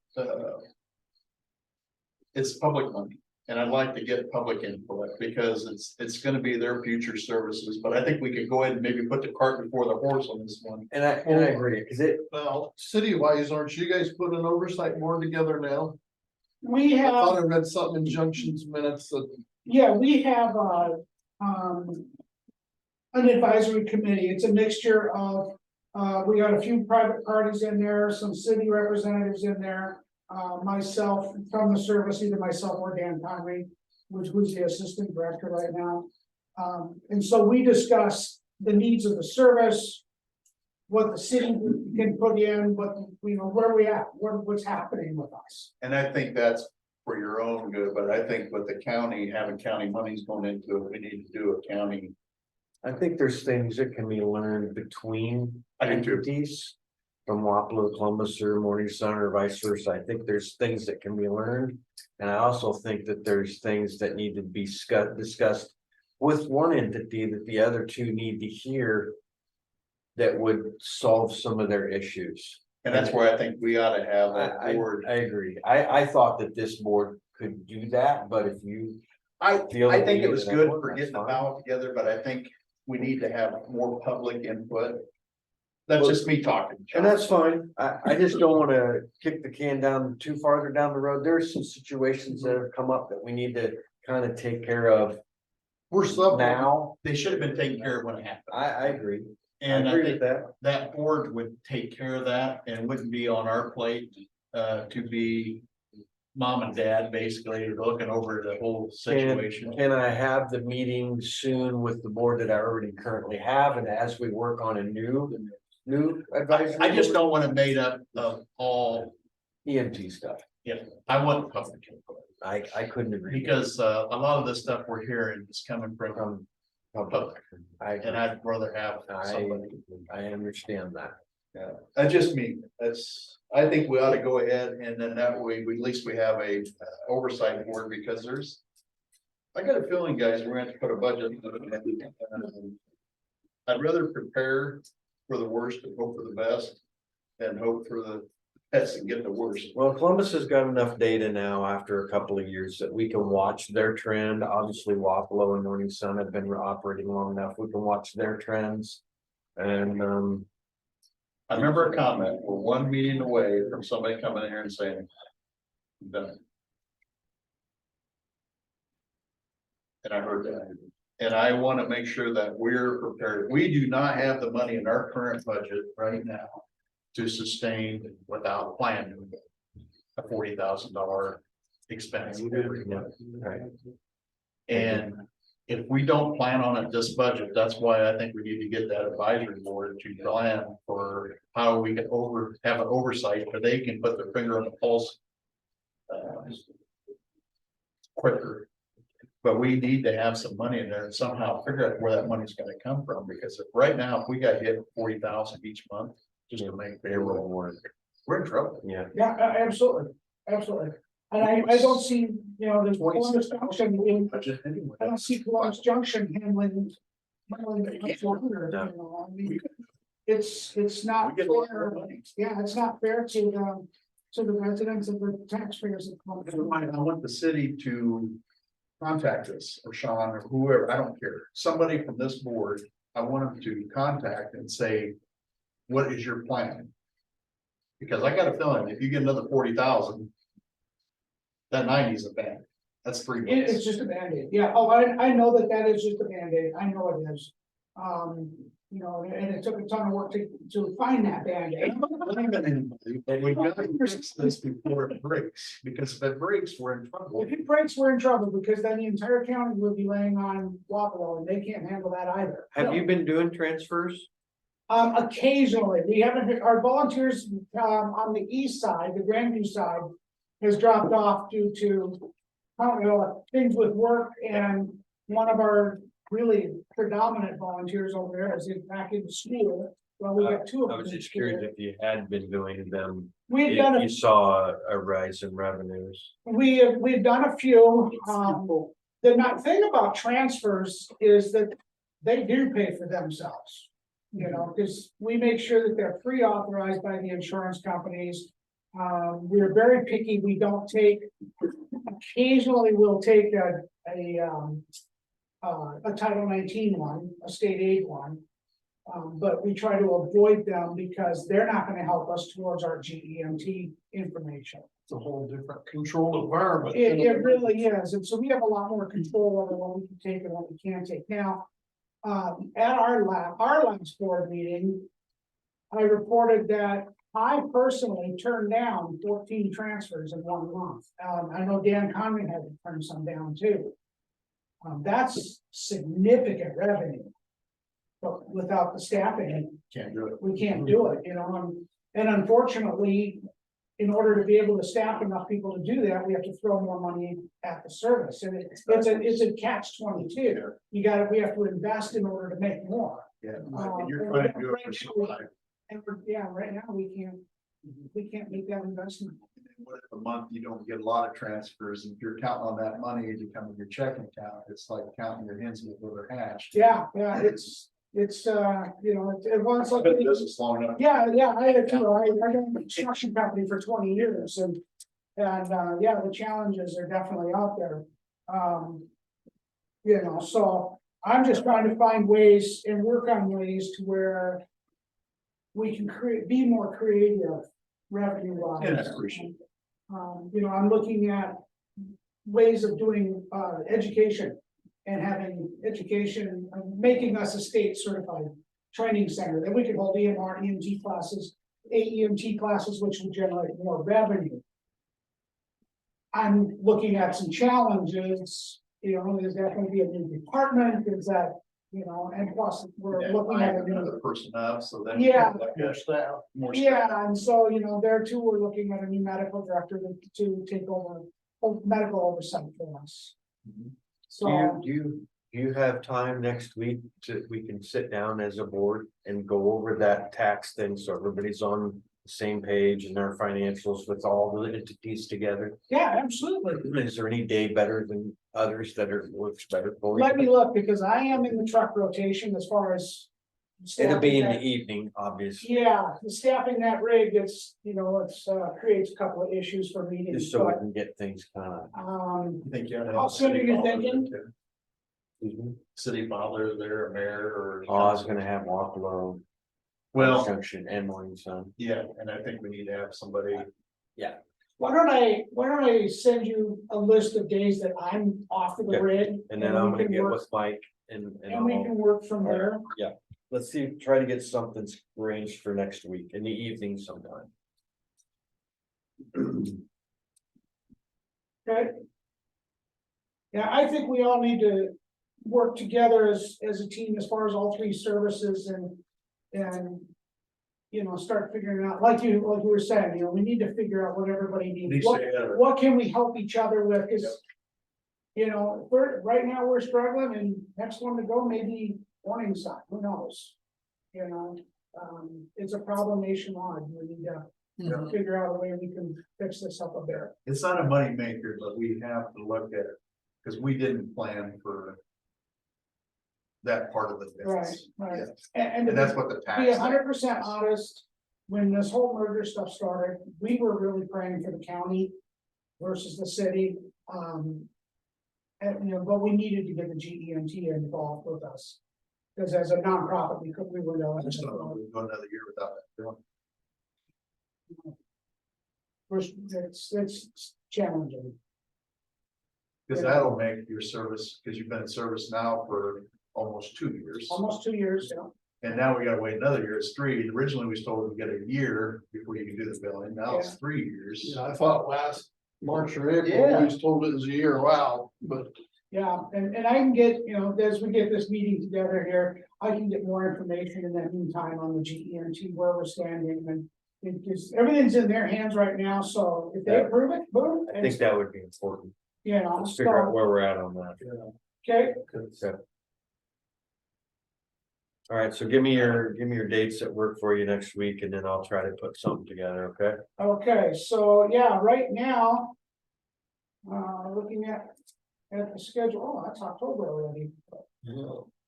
it's public money. And I'd like to get public input because it's gonna be their future services, but I think we could go ahead and maybe put the cart before the horse on this one. And I agree, cause it, Well, city wise, aren't you guys putting an oversight board together now? We I have. thought I read something in Junction's minutes that. Yeah, we have an advisory committee. It's a mixture of, we got a few private parties in there, some city representatives in there. Myself from the service, either myself or Dan Conway, who's the assistant director right now. And so we discuss the needs of the service. What the city can put in, where we at, what's happening with us. And I think that's for your own good, but I think with the county, having county monies going into it, we need to do a county. I think there's things that can be learned between I do too. entities. From Wapello, Columbus, or Morning Sun, or vice versa. I think there's things that can be learned. And I also think that there's things that need to be discussed with one entity that the other two need to hear. That would solve some of their issues. And that's where I think we ought to have I a board. agree. I thought that this board could do that, but if you. I feel think that we it was need good that for one, getting the that's fine. ballot together, but I think we need to have more public input. That's just me talking. And that's fine. I just don't wanna kick the can down too farther down the road. There's some situations that have come up that we need to kind of take care of We're sub now. They should have been taken care of when it happened. I agree. And I agree think with that. that board would take care of that and wouldn't be on our plate, to be mom and dad basically looking over the whole situation. Can I have the meeting soon with the board that I already currently have, and as we work on a new advisory? I just don't want it made up of all, EMT stuff. I want public input. I couldn't agree. Because a lot of the stuff we're hearing is coming from public, and I'd rather have somebody. I understand that. Yeah, that's just me. I think we ought to go ahead and then that way, at least we have a oversight board because I got a feeling, guys, we're gonna have to put a budget. I'd rather prepare for the worst and hope for the best than hope for the best and get the worst. Well, Columbus has got enough data now after a couple of years that we can watch their trend. Obviously, Wapello and Morning Sun have been operating long enough. We can watch their trends. And I remember a comment, we're one meeting away from somebody coming in here and saying, "I'm done." And I heard that, and I want to make sure that we're prepared. We do not have the money in our current budget right now to sustain without a plan a $40,000 expense every month. right. And if we don't plan on it this budget, that's why I think we need to get that advisory board to plan for how we can have an oversight, where they can put their finger on the pulse. Quicker. But we need to have some money in there and somehow figure out where that money's gonna come from, because if right now, if we got hit 40,000 each month, just to make payroll work, we're in trouble. Yeah. Yeah, absolutely, absolutely. And I don't see, you know, the Columbus Junction, Budget anyway. I don't see Columbus Junction handling. Much longer, you know, I mean, it's not We get a lot fair, more money. yeah, it's not fair to the residents and the taxpayers of Columbus. I want the city to contact us, or Sean, or whoever, I don't care, somebody from this board, I want them to contact and say, what is your plan? Because I got a feeling if you get another 40,000, that 90 is a bad, that's 3 months. It's just a Band-Aid, yeah, oh, I know that is just a Band-Aid, I know it is. You know, and it took a ton of work to find that Band-Aid. And we gotta fix this before it breaks, because if it breaks, we're in trouble. If it breaks, we're in trouble, because then the entire county will be laying on Wapello, and they can't handle that either. Have you been doing transfers? Occasionally, we haven't, our volunteers, on the east side, the Grandview side, has dropped off due to, I don't know, things with work, and one of our really predominant volunteers over there is back in school. Well, we got two of I them. was in just curious school. if you had been doing them, We've done if a you saw a rise in revenues. we've done a few, the thing about transfers is that they do pay for themselves. You know, because we make sure that they're pre-authorized by the insurance companies. We're very picky, we don't take, occasionally we'll take a Title 19 one, a state aid one. But we try to avoid them because they're not gonna help us towards our GEMT information. It's a whole different controlled environment. It really is, and so we have a lot more control over what we can take and what we can't take. Now, at our last board meeting, I reported that I personally turned down 14 transfers in 1 month. I know Dan Conley had to turn some down too. That's significant revenue. But without the staffing, Can't do it. we can't do it, you know, and unfortunately, in order to be able to staff enough people to do that, we have to throw more money at the service, and it's a catch-22. We have to invest in order to make more. Yeah, and you're trying to do it for survival. And right now, we can't make that investment. What if a month you don't get a lot of transfers, and if you're counting on that money to come in your checking account, it's like counting your hens before they're hatched. Yeah, it's, you know, it was like. Been in business long enough. Yeah, I had too. I ran a construction company for 20 years and yeah, the challenges are definitely out there. You know, so I'm just trying to find ways and work on ways to where we can be more creative revenue wise. Yeah, I appreciate You know, I'm looking at ways of doing education and having education, making us a state certified training center, then we could hold EMR, EMT classes, AEMT classes, which will generate more revenue. I'm looking at some challenges, you know, is that gonna be a new department, is that, you know, and plus, we're Yeah, looking at a hire new. another person up, so then. Yeah. More staff. More staff. Yeah, and so, you know, there too, we're looking at a new medical director to take over medical oversight for us. Mhm. So, Do you have time next week we can sit down as a board and go over that tax thing, so everybody's on the same page and their financials with all the entities together? yeah, absolutely. Is there any day better than others that works better for you? Let me look, because I am in the truck rotation as far as. It'll be in staffing the evening, obviously, that- Yeah, the staffing that rig, it's, you know, it's creates a couple of issues for meetings, just so we but, can get things kind of. I think you ought to have How a soon city are you father there, thinking? too. City father there, a mayor or. Oh, I was gonna have Wapello, Well, Junction and Morningside. yeah, and I think we need to have somebody, why don't I send you a list of days that I'm off of the Yeah, rig? And then we I'm gonna can get work- with Mike and And we I'll, can work from there. let's see, try to get something arranged for next week in the evening sometime. Okay. Yeah, I think we all need to work together as a team as far as all three services and. You know, start figuring out, like you were saying, you know, we need to figure out what everybody needs. needs What, to have. what can we help each other with, cause. You know, right now we're struggling and next one to go maybe Morningside, who knows? You know, it's a problem nationwide, we need to. Figure out a way we can fix this up a bit. It's not a money maker, but we have to look at it, because we didn't plan for. That part of the Right, business. right. Yeah. And And that's what the to tax. be 100% honest, when this whole merger stuff started, we were really praying for the county versus the city. And, you know, but we needed to get the GEMT involved with us. Because as a nonprofit, we were I going just don't know if to. we can go another year without that. It's challenging. Because that'll make your service, because you've been in service now for almost 2 years. Almost 2 years, you know. And now we gotta wait another year, it's 3. Originally, we was told we'd get a year before you can do the billing, now it's 3 years. Yeah, I thought last March or April, Yeah. we was told it was a year, wow, but Yeah, and I can get, you know, as we get this meeting together here, I can get more information in that meantime on the GEMT, where we're standing and. Because everything's in their hands right now, so if they Yeah. approve it, boom. I think that would be important. You know, Let's figure out so, where we're at on that. okay, Okay. All right, so give me your dates that work for you next week and then I'll try to put something together, okay? okay, so yeah, right now. Looking at the schedule, oh, that's October already,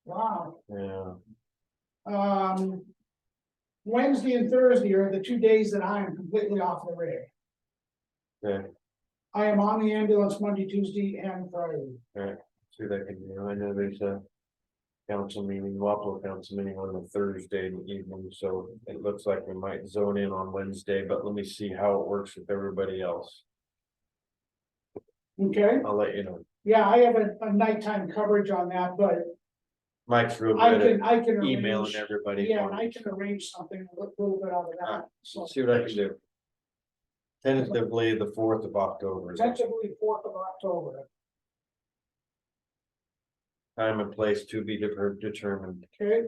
wow. Yeah, Wednesday and Thursday are the 2 days that I am completely off the rig. okay, I am on the ambulance Monday, Tuesday and Friday. see what I can do. I know there's a council meeting, Wapello council meeting on the Thursday evening, so it looks like we might zone in on Wednesday, but let me see how it works with everybody else. Okay, I'll let you know. yeah, I have a nighttime coverage on that, but Mike's real I good can at emailing arrange. everybody. Yeah, for and me. I can arrange something a little bit out of that, so See what I can do. Tentatively, the 4th of October. tentatively 4th of October, Time and place to be determined. okay?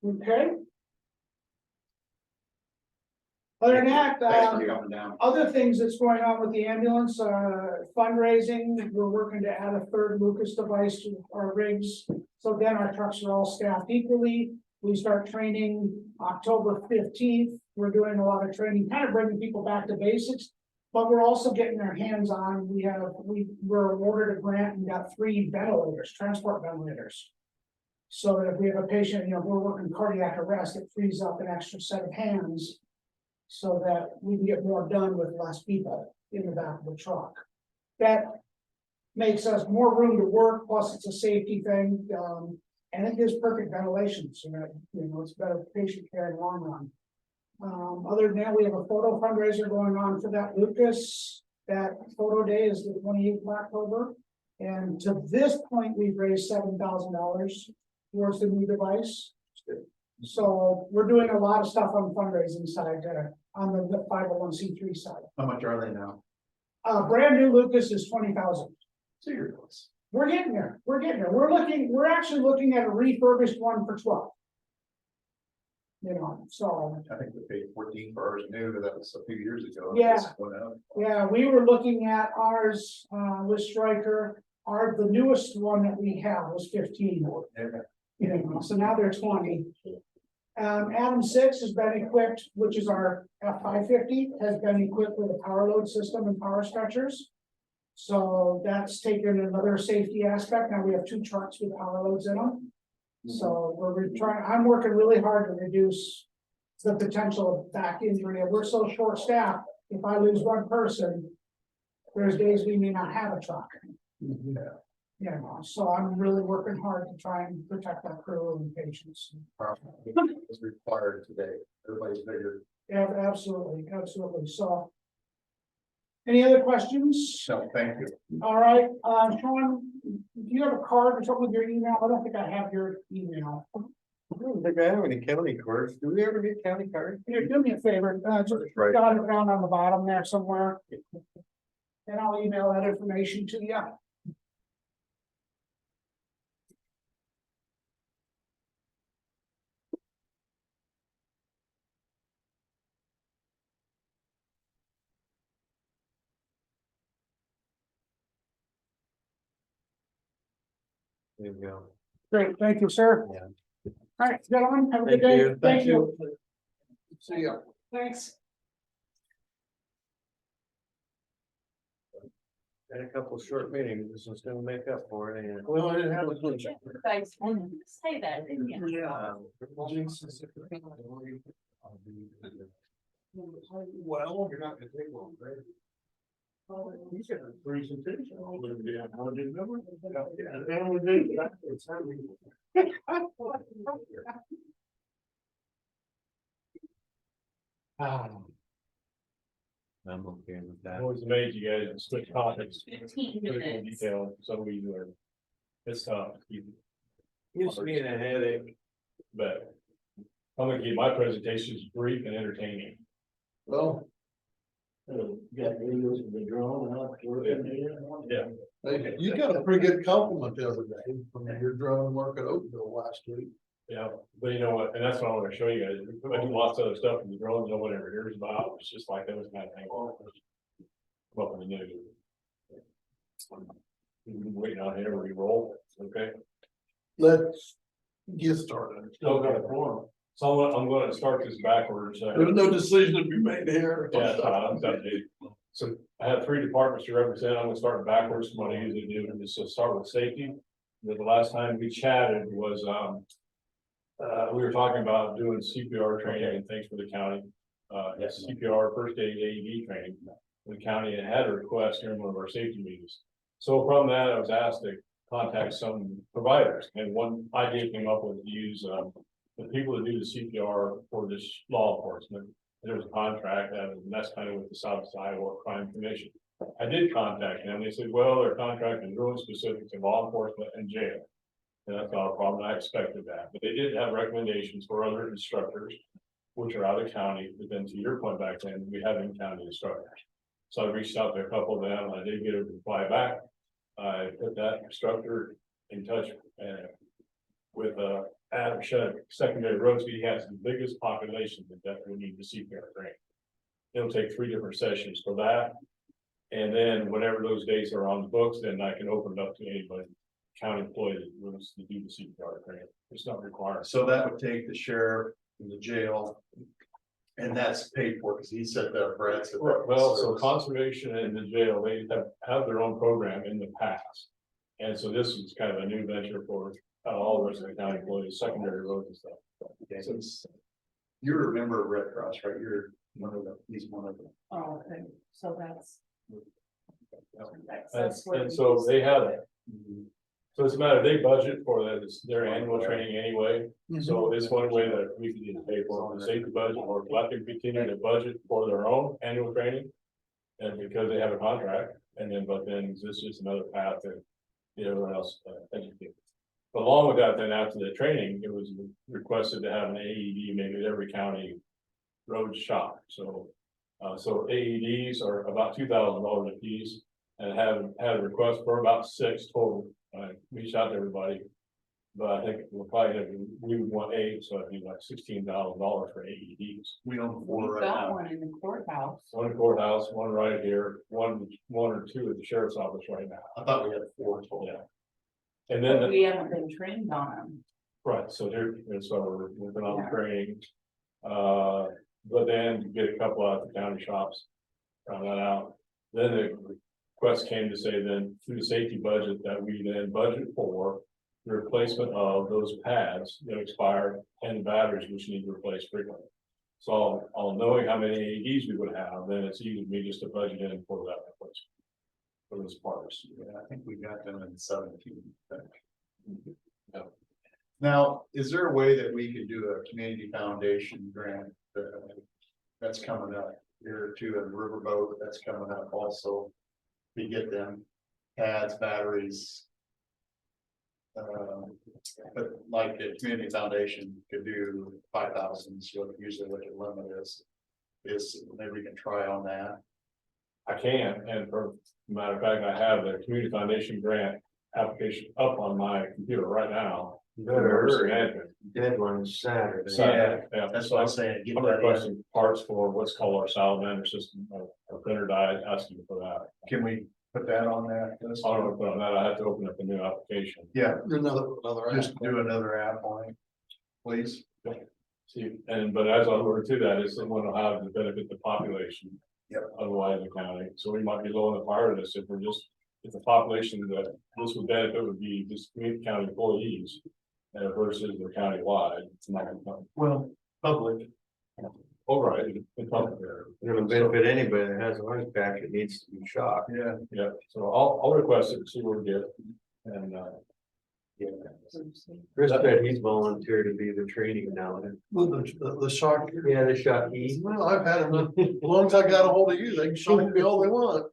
Okay. Other than that, coming down. other things that's going on with the ambulance, fundraising, we're working to add a third Lucas device to our rigs. So then our trucks are all staffed equally. We start training October 15th. We're doing a lot of training, kind of bringing people back to basics. But we're also getting their hands on, we were awarded a grant and got 3 ventilators, transport ventilators. So that if we have a patient, you know, we're working cardiac arrest, it frees up an extra set of hands. So that we can get more done with less people in the back of the truck. That makes us more room to work, plus it's a safety thing, and it gives perfect ventilation, so that, you know, it's better patient care in the long run. Other than that, we have a photo fundraiser going on for that Lucas. That photo day is the 28th of October. And to this point, we've raised $7,000 towards the new device. So we're doing a lot of stuff on the fundraising side, on the 501c3 side. How much are they now? Brand new Lucas is 20,000. So you're close. We're getting there. We're getting there. We're actually looking at a refurbished one for 12. You know, so, I think we paid 14 for ours new, that was a few years ago. Yeah. It's going up. yeah, we were looking at ours, with Stryker. The newest one that we have was 15. Yeah. You know, so now they're 20. Adam 6 has been equipped, which is our F550, has been equipped with a power load system and power stretchers. So that's taken another safety aspect. Now we have 2 trucks with power loads in them. So I'm working really hard to reduce the potential of back injury. We're so short staffed, if I lose one person, there's days we may not have a truck. You know, so I'm really working hard to try and protect that crew and patients. It's required today. Everybody's bigger. Yeah, absolutely, absolutely. So. Any other questions? So thank you. All right, Sean, do you have a card or something with your email? I don't think I have your email. I don't think I have any county cards. Do we ever get county cards? Here, do me a favor, just Right. jot it down on the bottom there somewhere. And I'll email that information to you. There you go. Great, thank you, sir. Yeah. All right, gentlemen, have a good Thank day. you. Thank you. See ya. Thanks. Had a couple short meetings. This is gonna make up for it. And Well, I didn't have a clue. Guys, say that, didn't you? yeah. Well, you're not gonna take one, right? You said a presentation. Oh, yeah, I didn't know. Yeah, and we did that. It's happening. I'm okay with I that. always amazed you guys and switch topics. 15 Critical minutes. detail, so we learn. It's tough, Gives me a headache. but I'm gonna keep my presentations brief and entertaining. Well, Got videos of the drone, yeah. hey, you got a pretty good compliment the other day from your drone work at Oakville last week. Yeah, but you know what, and that's what I want to show you guys, I do lots of other stuff in the drones, no one ever hears about, it's just like those kind of things. Well, in the news. Waiting on here, we roll, okay? Let's get started. Still got a form, so I'm gonna start this backwards. There's no decision to be made here. Yeah, I'm done, dude. So I have 3 departments to represent, I'm gonna start backwards from what I usually do, and just start with safety. The last time we chatted was, we were talking about doing CPR training and things for the county. CPR, first aid, AED training. The county had a request during one of our safety meetings. So from that, I was asked to contact some providers, and one idea came up with to use, the people that do the CPR for this law enforcement. There's a contract, and that's kind of with the South Iowa Crime Commission. I did contact them, they said, well, their contract is really specific to law enforcement and jail. And that's not a problem, I expected that, but they did have recommendations for other instructors, which are out of county, but then to your point back then, we have in-county instructors. So I reached out to a couple of them, I did get a reply back. I put that instructor in touch with Adam Shutt, secondary roads, he has the biggest population that definitely need the CPR training. It'll take 3 different sessions for that. And then whenever those days are on the books, then I can open it up to anybody, county employee that wants to do the CPR training. It's not required. So that would take the sheriff and the jail. And that's paid for, because he said that Brad said. that was Well, so service. conservation and the jail, they have their own program in the past. And so this is kind of a new venture for all the rest of the county employees, secondary roads and stuff. Okay, so you're a member of Red Cross, right? You're one of them, he's one of them. Oh, okay, so that's. And so they have, so it's a matter, they budget for that, it's their annual training anyway. So it's one way that we can either pay for the safety budget, or let them continue to budget for their own annual training. And because they have a contract, and then, but then this is just another path that get everyone else educated. But along with that, then after the training, it was requested to have an AED maybe at every county road shop, so. So AEDs are about $2,000 a piece, and had a request for about 6 total. I reached out to everybody. But I think we'll probably have, we would want 8, so it'd be like $16,000 for AEDs. We own 4 We've right got now. one in the courthouse. One courthouse, one right here, one or two at the sheriff's office right now. I thought we had 4 total. Yeah. And then, We haven't been trained on them. right, so here, and so we're working on Yeah. training. But then to get a couple out at the county shops, round that out. Then the request came to say then through the safety budget that we then budget for the replacement of those pads that expired and batteries which need to replace frequently. So on knowing how many AEDs we would have, then it's easy for me just to budget in for that replacement. For those parts. Yeah, I think we got them in 17. Yeah. Now, is there a way that we could do a community foundation grant that's coming up here too, and Riverboat, that's coming up also? We get them pads, batteries. But like the community foundation could do 5,000, so usually what the limit is maybe we can try on that. I can, and for matter of fact, I have the community foundation grant application up on my computer right now. Better hurry. Management. Deadline's Saturday. Yeah, That's so what I'm saying. Get I'm that in. requesting parts for what's called our salamander system, our printer die, asking for that. Can we put that on that list? I don't know, but on that, I have to open up a new application. Yeah, Another just do another app on it, please. See, but as I order to that, is someone will have to benefit the population. Yep. Otherwise the county, so we might be low on the fire list if we're just, if the population that this would benefit would be just community county employees. Versus the county-wide, it's not gonna come. Well, public. All right, in public area. It'll benefit anybody that has a heart attack, it needs to be shot. Yeah. Yeah, so I'll request it, see where we get, and, yeah. Chris said he's volunteered to be the training now. Well, the shock. Yeah, the shot he. Well, I've had them, as long as I got a hold of you, they can shock me all they want.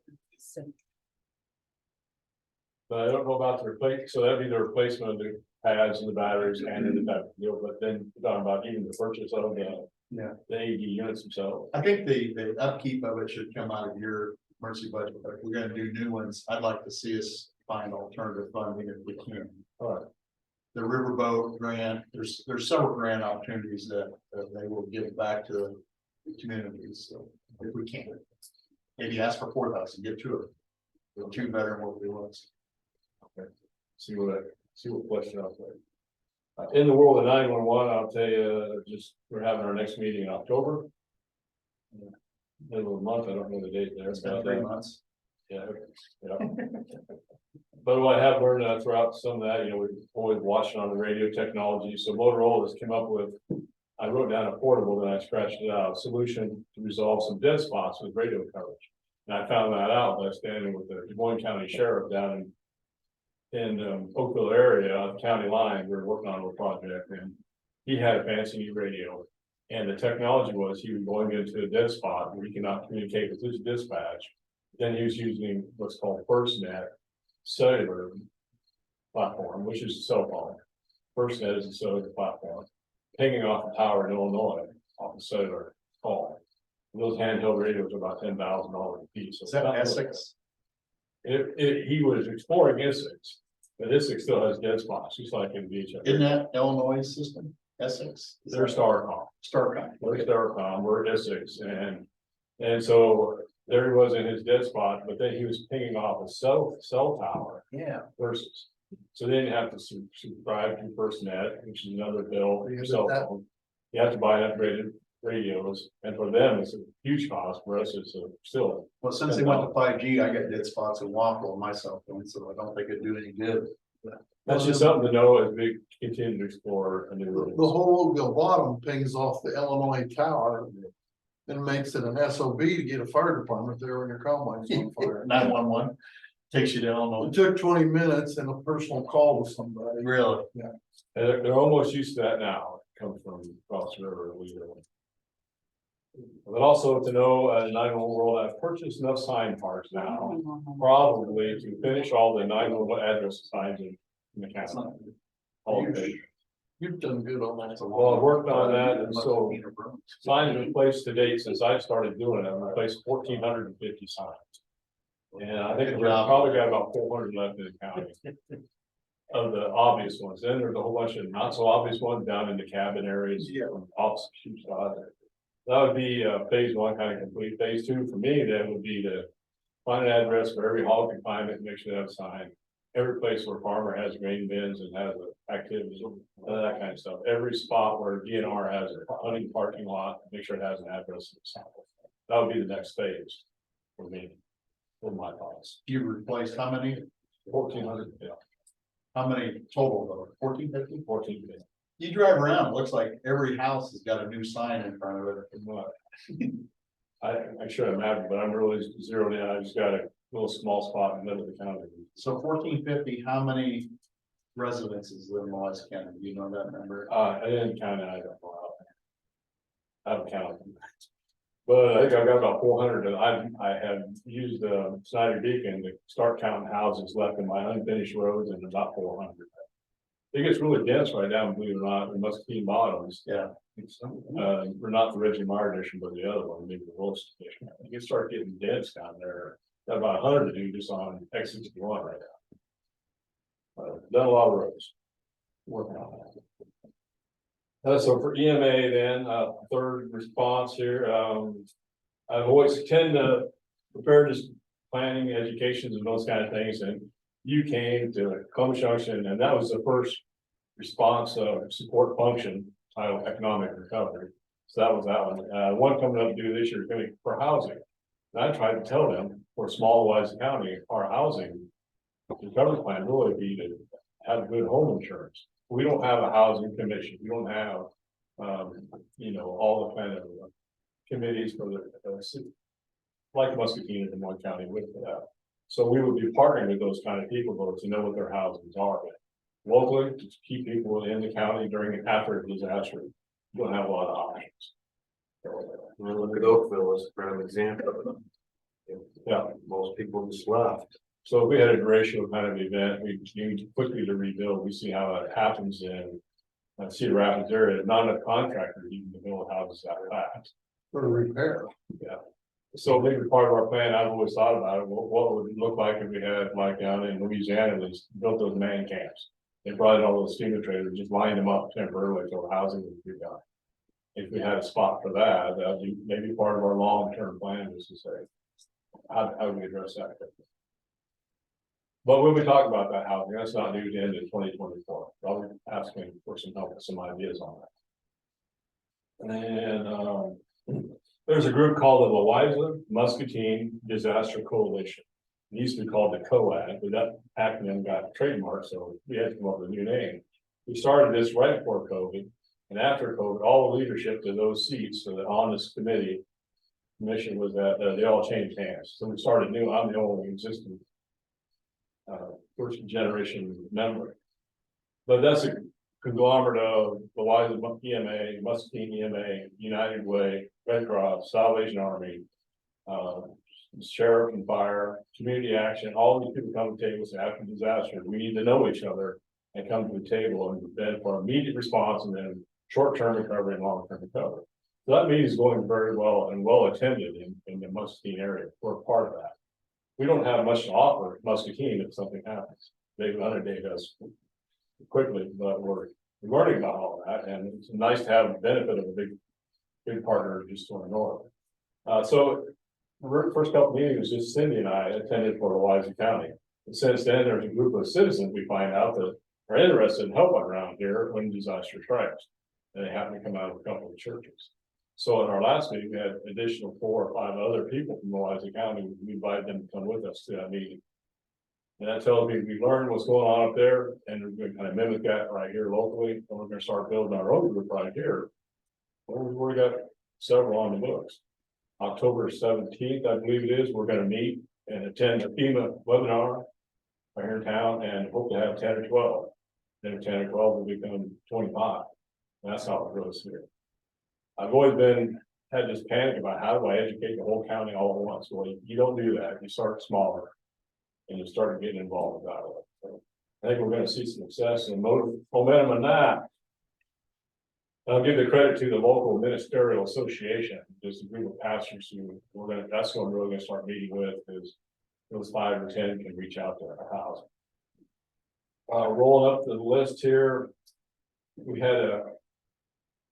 But I don't know about the replace, so that'd be the replacement of the pads and the batteries and the type of deal, but then talking about even the purchase of the. Yeah. The AED units themselves. I think the upkeep of it should come out of your emergency budget, but if we're gonna do new ones, I'd like to see us find alternative funding if we can. All right. The Riverboat grant, there's several grant opportunities that they will give back to the communities, so if we can. Maybe ask for 4,000, get 2 of them. 2 better than what we was. See what question out there. In the world of 911, I'll tell you, just, we're having our next meeting in October. Middle of the month, I don't know the date there. It's been 3 months. Yeah, yeah. But what I have learned throughout some of that, we're always watching on the radio technology, so Motorola has come up with. I wrote down a portable, then I scratched it out, solution to resolve some dead spots with radio coverage. And I found that out by standing with the Des Moines County Sheriff down in Oakville area, on the county line, we were working on a little project, and he had a fancy new radio. And the technology was he was going into a dead spot where he cannot communicate with his dispatch. Then he was using what's called FirstNet cellular platform, which is a cell phone. FirstNet is a cellular platform, pinging off a tower in Illinois off a cellular call. And those handheld radios are about $10,000 a piece. So Is that Essex? He was exploring Essex, but Essex still has dead spots, just like in the beach. Isn't that Illinois system? Essex? They're Starcom. Starcom. We're Starcom, we're Essex, and so there he was in his dead spot, but then he was pinging off a cell tower Yeah. versus. So then you have to subscribe to FirstNet, which is another bill, Yeah, but cell that- phone. You have to buy upgraded radios, and for them, it's a huge cost, for us, it's still. Well, since they went to 5G, I got dead spots in Waffle on my cell phone, so I don't think it'd do any good. That's just something to know as we continue to explore a new. The whole Oakville bottom pings off the Illinois tower. And makes it an SOB to get a fire department there when your combine's on fire. 911 takes you to Illinois. It took 20 minutes and a personal call with somebody. Really? And they're almost used to that now, comes from across the river, Louisa. But also to know, in 911 world, I've purchased enough sign parks now, probably to finish all the 911 address signs in the county. All of it. You've done good on that. Well, I worked on that, and so signs in place to date since I started doing it, I've replaced 1,450 signs. And I think we've probably got about 400 left in the county. Of the obvious ones, then there's a whole bunch of not so obvious ones down in the cabin areas. Yeah. Office shoot spot. That would be phase one kind of complete. Phase two for me, then would be to find an address for every hog confinement, make sure they have a sign. Every place where farmer has grain bins and has activities, that kind of stuff. Every spot where DNR has a hunting parking lot, make sure it has an address. That would be the next phase for me, for my thoughts. You replaced how many? 1,400, yeah, How many total though? 1450? 1,450. You drive around, it looks like every house has got a new sign in front of it. I should have mapped, but I'm really zeroed in. I just got a little small spot in the middle of the county. So 1450, how many residences live in Louisa County? Do you know that number? I didn't count it, I don't know. I haven't counted them. But I think I've got about 400, and I have used Snyder Beacon to start counting houses left in my unfinished roads, and about 400. It gets really dense right down, believe it or not, in Muscatine Bottoms. Yeah. We're not the Reggie Meyer edition, but the other one, maybe the Wilson edition. You start getting dense down there. Got about 100 to do just on X61 right now. Done a lot of roads. Working on that. So for EMA then, third response here, I've always tend to preparedness planning, educations and those kind of things. And you came to Columbus Junction, and that was the first response support function titled economic recovery. So that was that one. One coming up due this year is going to be for housing. And I tried to tell them for small Louisa County, our housing recovery plan really be to have good home insurance. We don't have a housing commission. We don't have, all the kind of committees for the city, like Muscatine and Des County with that. So we would be partnering with those kind of people though, to know what their housings are. But locally, to keep people in the county during and after a disaster, you don't have a lot of options. Look at Oakville as a prime example. Yeah, Most people just left. so if we had a ratio kind of event, we need quickly to rebuild. We see how it happens in Cedar Rapids area. Not enough contractors even to build houses that fast. For repair. Yeah. So maybe part of our plan, I've always thought about it, what would it look like if we had like down in Louisiana, they built those man camps. They brought in all those steamer trailers, just lined them up temporarily till housing would be done. If we had a spot for that, that'd be maybe part of our long-term plan is to say, how do we address that? But when we talk about that housing, that's not due to end in 2024. I'll be asking for some help with some ideas on that. And then there's a group called the Louisa Muscatine Disaster Coalition. It used to be called the COAD, but that acronym got trademarked, so we had to come up with a new name. We started this right before COVID, and after COVID, all the leadership to those seats, so that on this commission was that they all changed hands. So we started new. I'm the only existing first generation member, but that's a conglomerate of Louisa EMA, Muscatine EMA, United Way, Red Cross, Salvation Army, Sheriff and Fire, Community Action. All these people come to the table. So after disaster, we need to know each other and come to the table and then for immediate response and then short-term recovery and long-term recovery. So that meeting is going very well and well attended in the Muscatine area. We're a part of that. We don't have much to offer Muscatine if something happens. They inundate us quickly, but we're learning about all that, and it's nice to have the benefit of a big partner just to our north. So the first couple meetings, just Cindy and I attended for Louisa County. And since then, there's a group of citizens we find out that are interested in helping around here when disaster strikes. And they happen to come out of a couple of churches. So in our last meeting, we had additional 4 or 5 other people from Louisa County. We invited them to come with us to that meeting. And that tells me we learned what's going on up there, and we're going to kind of mimic that right here locally. And we're going to start building our own group right here. Well, we've already got several on the books. October 17th, I believe it is, we're going to meet and attend a FEMA webinar right here in town and hope to have 10 or 12. Then 10 or 12 will become 25. That's how it goes here. I've always been had this panic about how do I educate the whole county all at once? Well, you don't do that. You start smaller. And you start getting involved with that. So I think we're gonna see some success and momentum in that. I'll give the credit to the local ministerial association, just a group of pastors who that's what we're really gonna start meeting with, is those 5 or 10 can reach out to our house. Rolling up the list here, we had a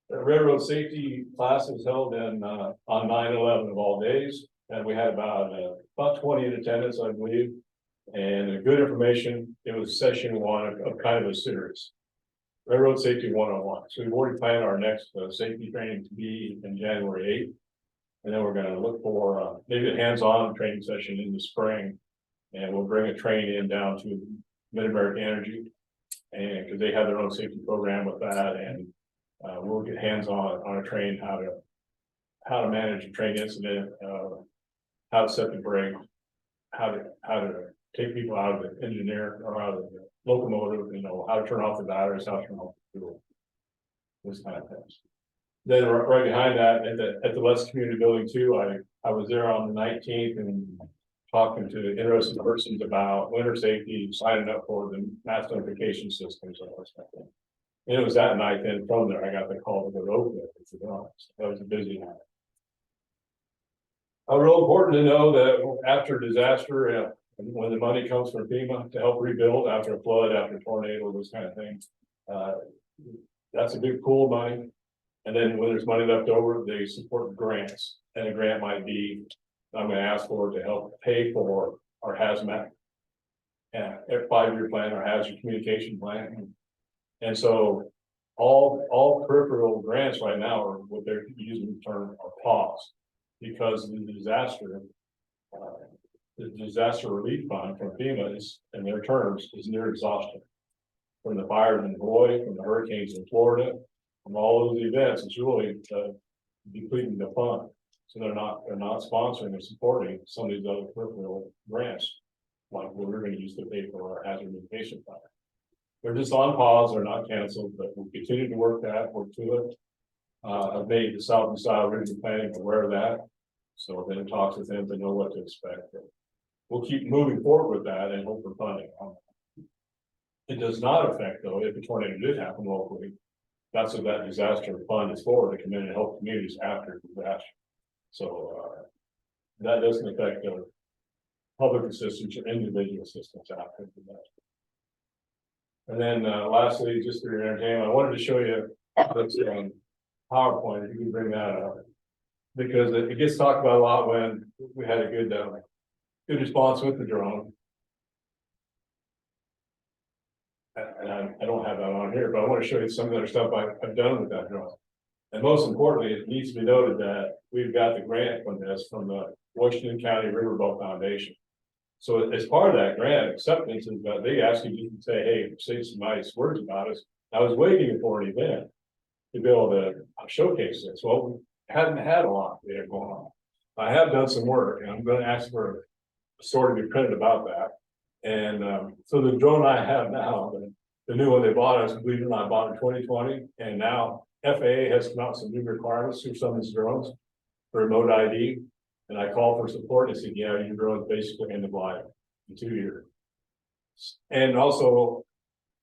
railroad safety class was held in on 9/11 of all days, and we had about 20 in attendance, I believe. And good information. It was session 1 of kind of a series. Railroad Safety 101. So we've already planned our next safety training to be in January 8th. And then we're going to look for maybe a hands-on training session in the spring. And we'll bring a train in down to Mid-American Energy. And because they have their own safety program with that. And we'll get hands-on on a train how to manage a train incident, how to set the brake, how to take people out of the engineer or out of the locomotive, how to turn off the batteries, how to turn off the fuel. Those kind of things. Then right behind that, at the West Community Building too, I was there on the 19th and talking to interested persons about winter safety, signing up for the mass notification systems and all that stuff. And it was that night, then from there, I got the call to go to Oakland. That was a busy night. Real important to know that after disaster, when the money comes from FEMA to help rebuild after a flood, after a tornado, those kind of things, that's a big pool of money. And then when there's money left over, they support grants. And a grant might be, I'm going to ask for to help pay for our hazmat, a 5-year plan, our hazard communication plan. And so all peripheral grants right now are what they're using the term are paused because of the disaster relief fund from FEMA is, in their terms, is near exhaustion. From the fires in Hawaii, from the hurricanes in Florida, from all those events, it's really depleting the fund. So they're not sponsoring or supporting some of these other peripheral grants, like what we're going to use to pay for our hazard mitigation plan. They're just on pause, they're not canceled, but we'll continue to work to it. I've made the South and South Region Planning aware of that. So then talks with them to know what to expect. We'll keep moving forward with that and hope for funding. It does not affect, though, if a tornado did happen locally. That's what that disaster fund is for, to come in and help communities after disaster. So that doesn't affect the public assistance or individual assistance after disaster. And then lastly, just for your entertainment, I wanted to show you this PowerPoint, if you can bring that up. Because it gets talked about a lot when we had a good response with the drone. And I don't have that on here, but I want to show you some of the other stuff I've done with that drone. And most importantly, it needs to be noted that we've got the grant from this from the Washington County Riverboat Foundation. So as part of that grant acceptance is that they ask you to say, hey, say some nice words about us. I was waiting for an event to be able to showcase this. Well, we hadn't had a lot there going on. I have done some work and I'm going to ask for a story to be printed about that. And so the drone I have now, the new one they bought, I believe I bought in 2020. And now FAA has come out with some new requirements for some of these drones for remote ID. And I called for support and said, yeah, your drone is basically end of life in 2 years. And also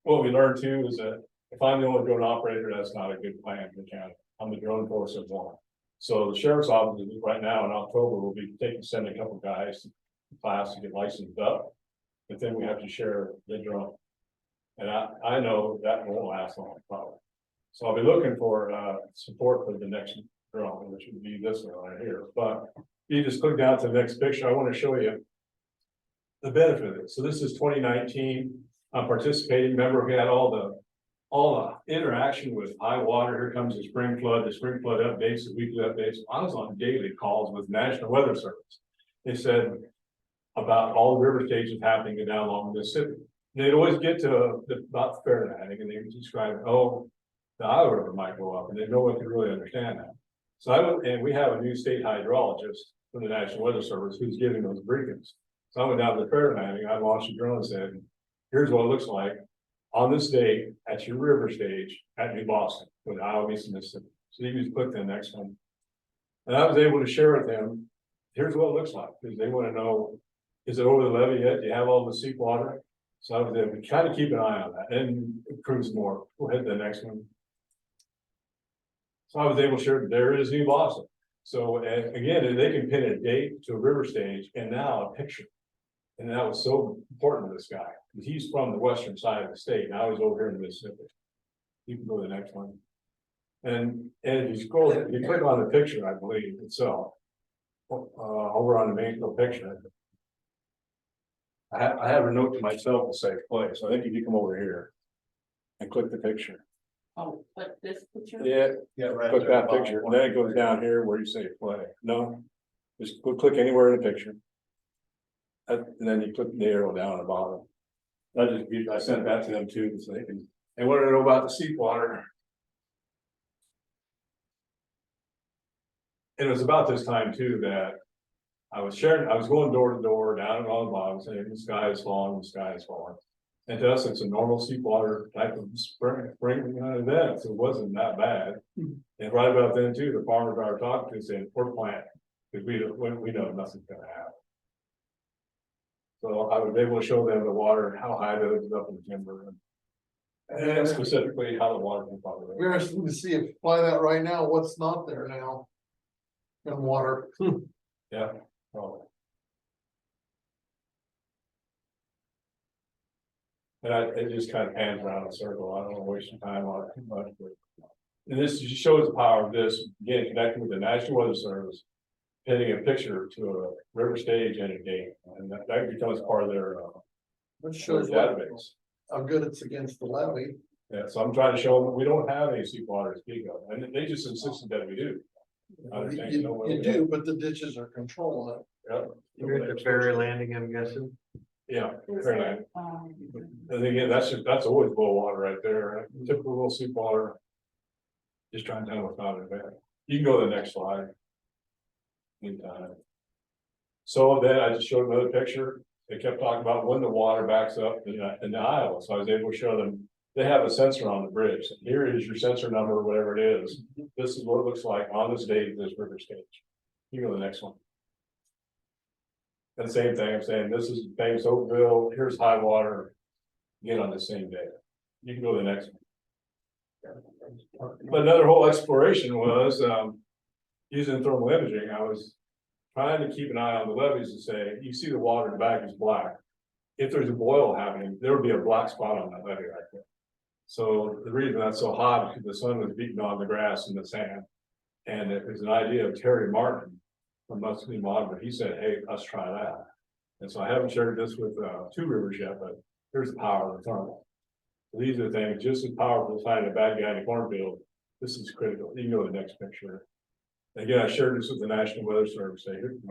what we learned too is that if I'm the only drone operator, that's not a good plan for the county. I'm the drone force of one. So the sheriff's office right now in October will be sending a couple guys to class to get licensed up. But then we have to share the drone. And I know that won't last long, probably. So I'll be looking for support for the next drone, which would be this one right here. But you just click down to the next picture. I want to show you the benefit of it. So this is 2019. I'm participating. Remember, we had all the interaction with high water. Here comes the spring flood updates, the weekly updates. I was on daily calls with National Weather Service. They said about all the river stages happening down along the Mississippi. They'd always get to about the Fahrenheit, and they would describe, oh, the Iowa River might go up, and no one could really understand that. So I went, and we have a new state hydrologist from the National Weather Service who's giving those briefings. So I went down to the Fahrenheit, I launched a drone and said, here's what it looks like on this day at your river stage at New Boston with Iowa, Mississippi. So you just click the next one. And I was able to share with them, here's what it looks like, because they want to know, is it over the levee yet? Do you have all the seep water? So I was able to kind of keep an eye on that and cruise more. We'll hit the next one. So I was able to share, there is New Boston. So and again, they can pin a date to a river stage and now a picture. And that was so important to this guy, because he's from the western side of the state. Now he's over here in the Mississippi. You can go to the next one. And if you scroll, if you click on the picture, I believe itself, over on the main picture. I have a note to myself to say play, so I think if you come over here and click the picture. Oh, but this picture? Yeah, click that picture, and then it goes down here where you say play. No, just click anywhere in the picture. And then you click the arrow down at the bottom. I sent that to them too, so they want to know about the seep water. And it was about this time too that I was going door to door down on the bottom saying the sky is falling, the sky is falling. And to us, it's a normal seep water type of spring event, so it wasn't that bad. And right about then too, the farmers I were talking to said, we're planting, because we know nothing's gonna happen. So I was able to show them the water, how high that is up in the timber. And specifically how the water can fall. We're interested to see if apply that right now, what's not there now. In water. Yeah. Oh. And it just kind of pans around in a circle. I don't want to waste your time on it too much, but. And this just shows the power of this, again, connecting with the National Weather Service, pinning a picture to a river stage and a date, and that becomes part of their Which shows database. how good it's against the levee. Yeah, so I'm trying to show them we don't have any seep water to speak of, and they just insisted that we do. You do, but the ditches are controlling it. Yeah. You're at the ferry landing, I'm guessing. Yeah, fair enough. And again, that's always low water right there, typical little seep water. Just trying to tell what's not in there. You can go to the next slide. Anytime. So then I just showed another picture. They kept talking about when the water backs up in the aisle, so I was able to show them. They have a sensor on the bridge. Here is your sensor number, whatever it is. This is what it looks like on this date, this river stage. You go to the next one. And the same thing, I'm saying, this is famous Oakville, here's high water, again on the same day. You can go to the next one. But another whole exploration was using thermal imaging. I was trying to keep an eye on the levees and say, you see the water in the back is black. If there's a boil happening, there would be a black spot on that levee right there. So the reason that's so hot is because the sun was beating on the grass and the sand. And it was an idea of Terry Martin from Muscatine Modern. He said, hey, let's try that. And so I haven't shared this with Two Rivers yet, but here's the power of the thermal. So these are things just as powerful as finding a bad guy in a cornfield. This is critical. You can go to the next picture. And again, I shared this with the National Weather Service. Say, here's the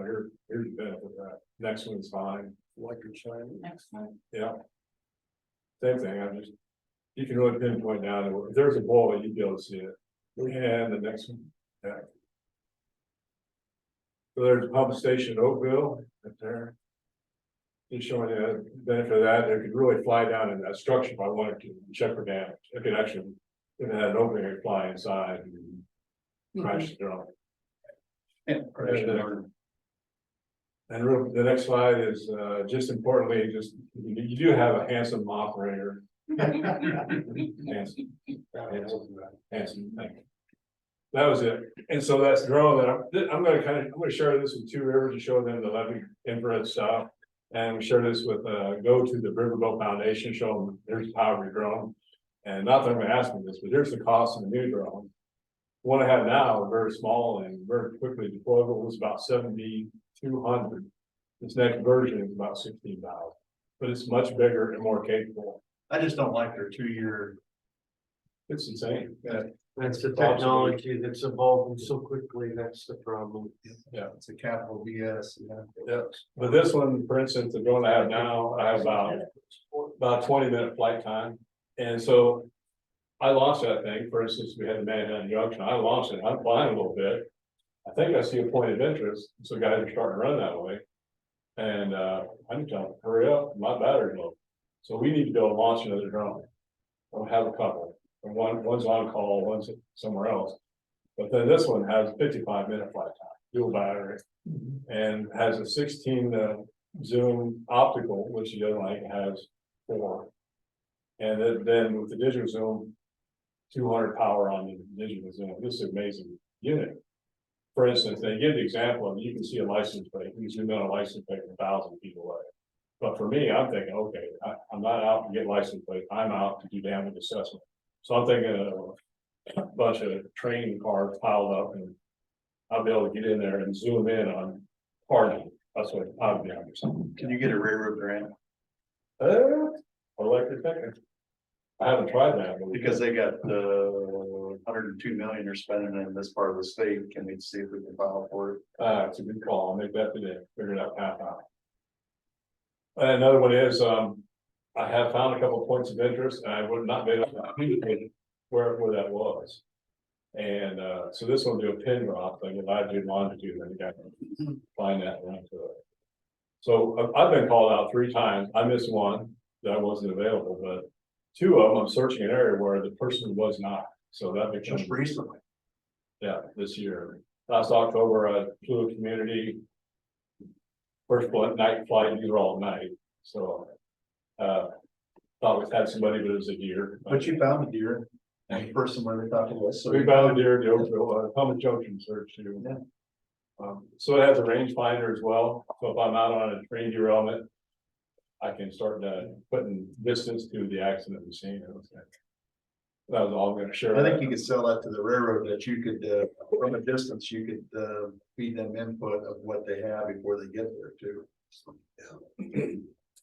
benefit of that. Next one's fine. Like you're shining. Next one. Yeah. Same thing. You can really pinpoint down. If there's a boil, you'd be able to see it. And the next one. Yeah. So there's a pump station in Oakville right there. Just showing you the benefit of that. It could really fly down in that structure if I wanted to check for damage. It could actually, if it had an opening, it could fly inside and crash the drone. And the next slide is just importantly, just you do have a handsome operator. Handsome, thank you. That was it. And so that's the drone that I'm going to share this with Two Rivers to show them the levee infrared stuff. And we share this with go to the Riverboat Foundation, show them there's the power of your drone. And not that I'm going to ask them this, but here's the cost of the new drone. The one I have now is very small and very quickly deployable. It was about 7,200. This next version is about 16,000, but it's much bigger and more capable. I just don't like their 2-year. It's insane. That's the technology that's evolving so quickly, that's the problem. Yeah, It's a capital BS. yeah. But this one, for instance, the drone I have now, I have about 20-minute flight time. And so I launched that thing. For instance, we had the Manhattan Junction. I launched it. I'm flying a little bit. I think I see a point of interest. So guys are starting to run that way. And I'm telling them, hurry up, my battery's low. So we need to go launch another drone. I'll have a couple. And one's on call, one's somewhere else. But then this one has 55-minute flight time, dual battery, and has a 16 zoom optical, which the other light has 4. And then with the digital zoom, 200 power on the digital zoom. This is an amazing unit. For instance, they give the example of you can see a license plate. You can zoom in on a license plate 1,000 feet away. But for me, I'm thinking, okay, I'm not out to get license plate. I'm out to do damage assessment. So I'm thinking of a bunch of train cars piled up, and I'll be able to get in there and zoom in on parking. That's what I'd be understanding. Can you get a railroad grant? Electric pickup. I haven't tried that. But Because they got the 102 million they're spending in this part of the state. Can we see if we can file for it? It's a good call. I'll make that today. Figure it out half hour. Another one is, I have found a couple of points of interest, and I would not be able to communicate where that was. And so this one will do a pin drop, like latitude, longitude, and you got to find that and run to it. So I've been called out 3 times. I missed one that I wasn't available, but 2 of them, I'm searching an area where the person was not. So that becomes Just recently. yeah, this year. Last October, I flew a community. First night flight, these are all night. So thought we had somebody, but it was a deer. But you found a deer and the person where they thought it was. So we found a deer, Thomas Junction search too. Yeah. So it has a rangefinder as well. So if I'm out on a train derailment, I can start putting distance to the accident scene. That was all I'm gonna share. I think you could sell that to the railroad, that you could, from a distance, you could feed them input of what they have before they get there too.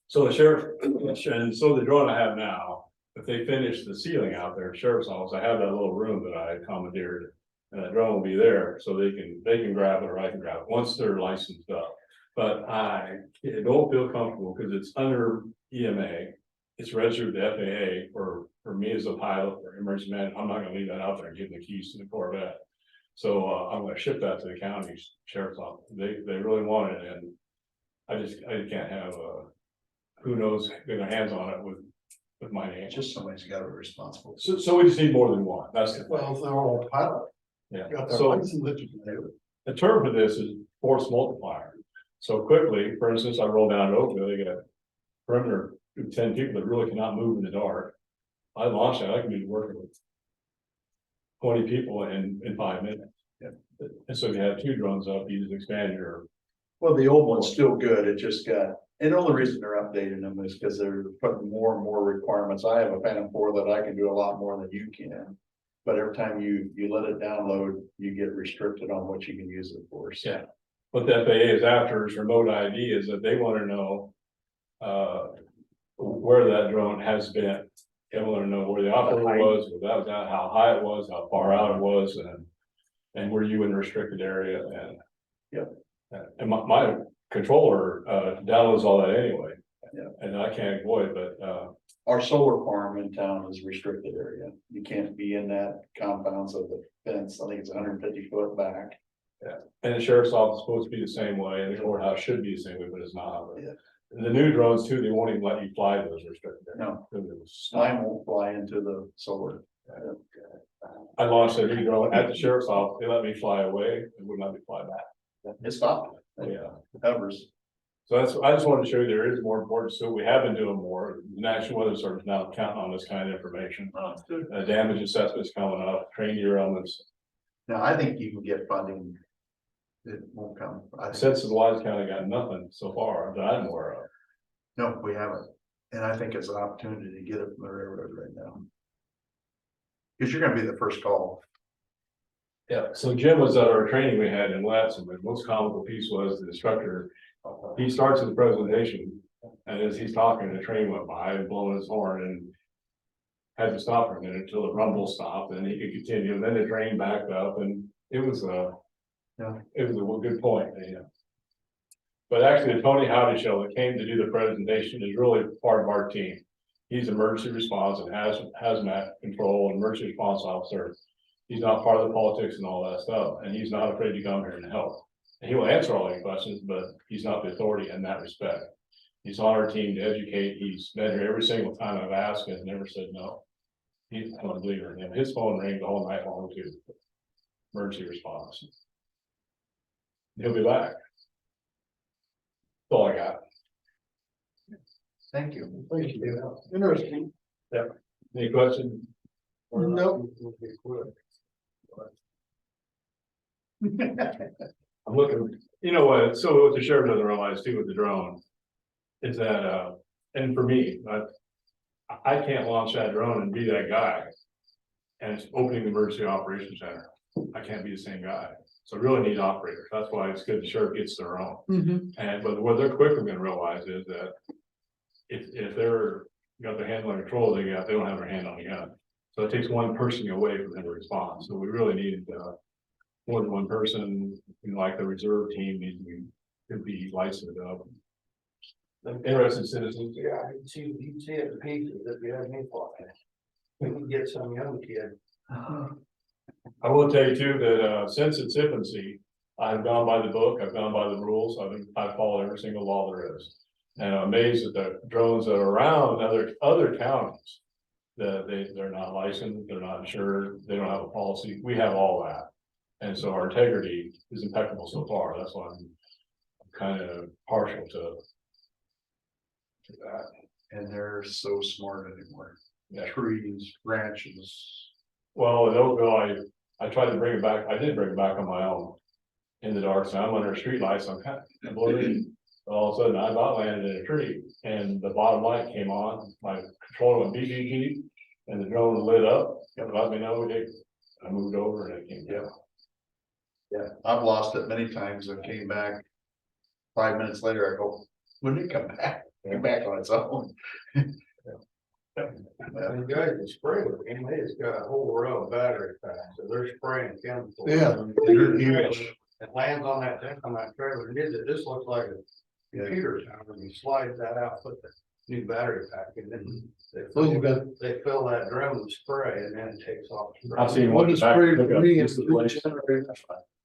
So the sheriff, and so the drone I have now, if they finish the ceiling out there, sheriff's office, I have that little room that I commandeered. And that drone will be there, so they can grab it, or I can grab it, once they're licensed up. But I don't feel comfortable, because it's under EMA. It's registered with the FAA for me as a pilot or emergency management. I'm not gonna leave that out there and give them the keys to the Corvette. So I'm gonna ship that to the county sheriff's office. They really want it, and I can't have who knows, get their hands on it with my name. Just somebody's got to be responsible. So we just need more than one. That's the Well, if they're all pilot, yeah. got their So license that you can do. the term for this is force multiplier. So quickly, for instance, I roll down to Oakville, they got a perimeter of 10 people that really cannot move in the dark. I launch that, I can be working with 20 people in 5 minutes. Yeah. And so if you have 2 drones up, you just expand your. Well, the old one's still good. It just got, and the only reason they're updating them is because they're putting more and more requirements. I have a Phantom 4 that I can do a lot more than you can. But every time you let it download, you get restricted on what you can use it for. So. Yeah. What the FAA is after is remote ID, is that they want to know where that drone has been. They want to know where the operator was, where that was at, how high it was, how far out it was, and were you in a restricted area, and Yep. And my controller downloads all that anyway. Yeah. And I can't avoid, but Our solar farm in town is restricted area. You can't be in that compounds of the fence. I think it's 150 foot back. and the sheriff's office is supposed to be the same way, and the courthouse should be the same way, but it's not. Yeah. The new drones too, they won't even let you fly those restricted areas. No. Because it was- Mine won't fly into the solar. I launched a new drone at the sheriff's office, they let me fly away, it would not let me fly back. It stopped. Yeah. Hovers. So I just wanted to show you there is more importance, so we have been doing more, the National Weather Service now counting on this kind of information. Damage assessments coming up, train derailments, Now, I think you can get funding. It won't come. I think, since the Wise County got nothing so far that I'm aware of. no, we haven't. And I think it's an opportunity to get it from the railroad right now. Because you're gonna be the first call. Yeah, so Jim was at our training we had in Latson, the most comical piece was the instructor. He starts his presentation, and as he's talking, the train went by and blowing his horn and had to stop for a minute until the rumble stopped, and he could continue, and then the train backed up, and it was it was a good point, yeah. But actually, the Tony Howdy show that came to do the presentation is really part of our team. He's emergency response and hazmat control and emergency response officer. He's not part of the politics and all that stuff, and he's not afraid to come here and help. And he will answer all your questions, but he's not the authority in that respect. He's on our team to educate. He's been here every single time I've asked and never said no. He's a believer in him. His phone rang the whole night long too. emergency response. He'll be back. That's all I got. Thank you. Thank you. Interesting. Any questions? Nope. I'm looking, you know what, so what the sheriff doesn't realize too with the drone. Is that, and for me, I can't launch that drone and be that guy. And it's opening the emergency operations center. I can't be the same guy. So I really need operators. That's why it's good the sheriff gets their own. And but what they're quickly gonna realize is that. If they're got their hand on control, they don't have their hand on the gun. So it takes one person away from them to respond. So we really need more than one person, like the reserve team needs to be licensed up. Interested citizens. Yeah, you'd see it in pieces if you had me for it. We can get some young kid. I will tell you too that since its infancy, I've gone by the book, I've gone by the rules, I've followed every single law there is. And I'm amazed at the drones that are around other counties. That they're not licensed, they're not insured, they don't have a policy. We have all that. And so our integrity is impeccable so far. That's why I'm kind of partial to that. And they're so smart anymore. Yeah. Trees, branches. Well, in Oakville, I tried to bring it back. I did bring it back on my own in the dark. So I'm under a street light, so I'm kind of blurry. All of a sudden I about landed in a tree and the bottom light came on, my controller went BGG and the drone lit up. It let me know I moved over and it came down. Yeah, I've lost it many times and came back. 5 minutes later, I go, when did it come back? It came back on its own. And the guys that spray with it, they just got a whole row of battery packs, so they're spraying chemicals. Yeah. They're huge. It lands on that thing on that trailer, and this looks like a computer tower, and you slide that out, put the new battery pack in, and they fill that drum with spray, and then it takes off. I've seen What one is back sprayed pick for up me just is the the place. generator.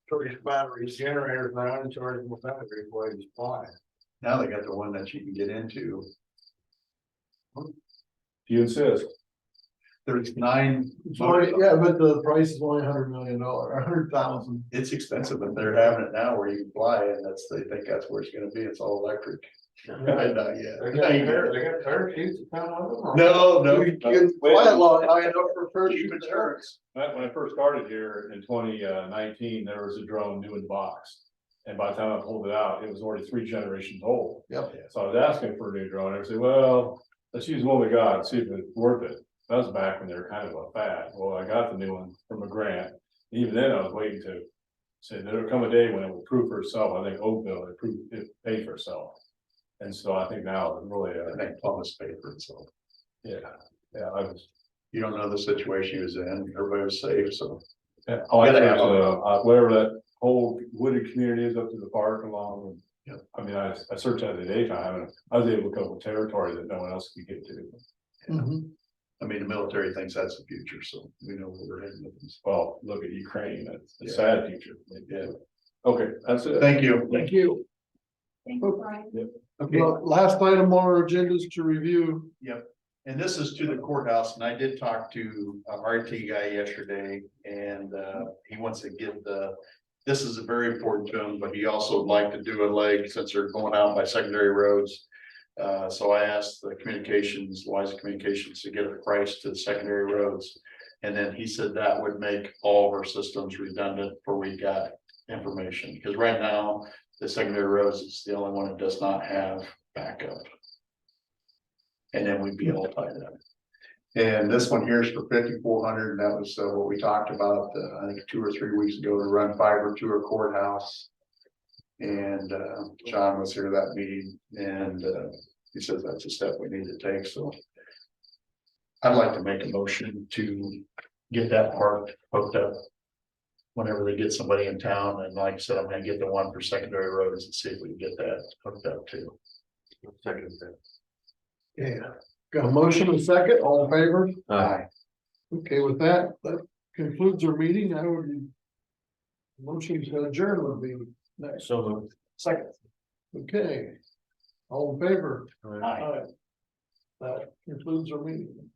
Charge batteries, Generators running, charging with battery while he's flying. Now they got the one that you can get into. If you insist. There's 9. yeah, but the price is only $100 million, 100,000. It's expensive, but they're having it now where you can fly and they think that's where it's gonna be. It's all electric. Not yet. They got parachutes that come with them? or- No, You can fly along high enough for parachute insurance. When I first started here in 2019, there was a drone new in the box. And by the time I pulled it out, it was already 3 generations old. Yep. So I was asking for a new drone. I said, well, let's use the one we got, and see if it's worth it. That was back when they were kind of a fad. Well, I got the new one from a grant. Even then I was waiting to say there'll come a day when it will prove for itself. I think Oakville, it paid for itself. And so I think now it's really, I think Thomas paid for itself. yeah, You don't know the situation he was in. Everybody was safe, so. yeah. Oh, I think, whatever that whole wooded community is up to the park along. Yeah. I mean, I searched out in the daytime and I was able to cover territory that no one else could get to. I mean, the military thinks that's the future, so we know where we're heading with this. Well, look at Ukraine, it's a Yeah. sad future. Yeah. Okay, that's it. Thank you. Thank you. Thank you, Brian. Okay. Well, last item on our agenda is to review. Yep, and this is to the courthouse, and I did talk to a RT guy yesterday, and he wants to give this is very important to him, but he also would like to do a leg since they're going out by secondary roads. So I asked the Louisa Communications to get a price to the secondary roads. And then he said that would make all of our systems redundant for we got information, because right now, the secondary roads is the only one that does not have backup. And then we'd be all tied up. And this one here is for 5,400, and that was what we talked about, I think 2 or 3 weeks ago, to run fiber to a courthouse. And John was here at that meeting, and he says that's a step we need to take, so. I'd like to make a motion to get that part hooked up. Whenever they get somebody in town, and like I said, I'm gonna get the one for secondary roads and see if we can get that hooked up too. Second that. Yeah. Got a motion and a second, all in favor? Aye. Okay, with that concludes our meeting. I would. Motion to adjourn would be next. So Second. Okay. All in favor? Aye. That concludes our meeting.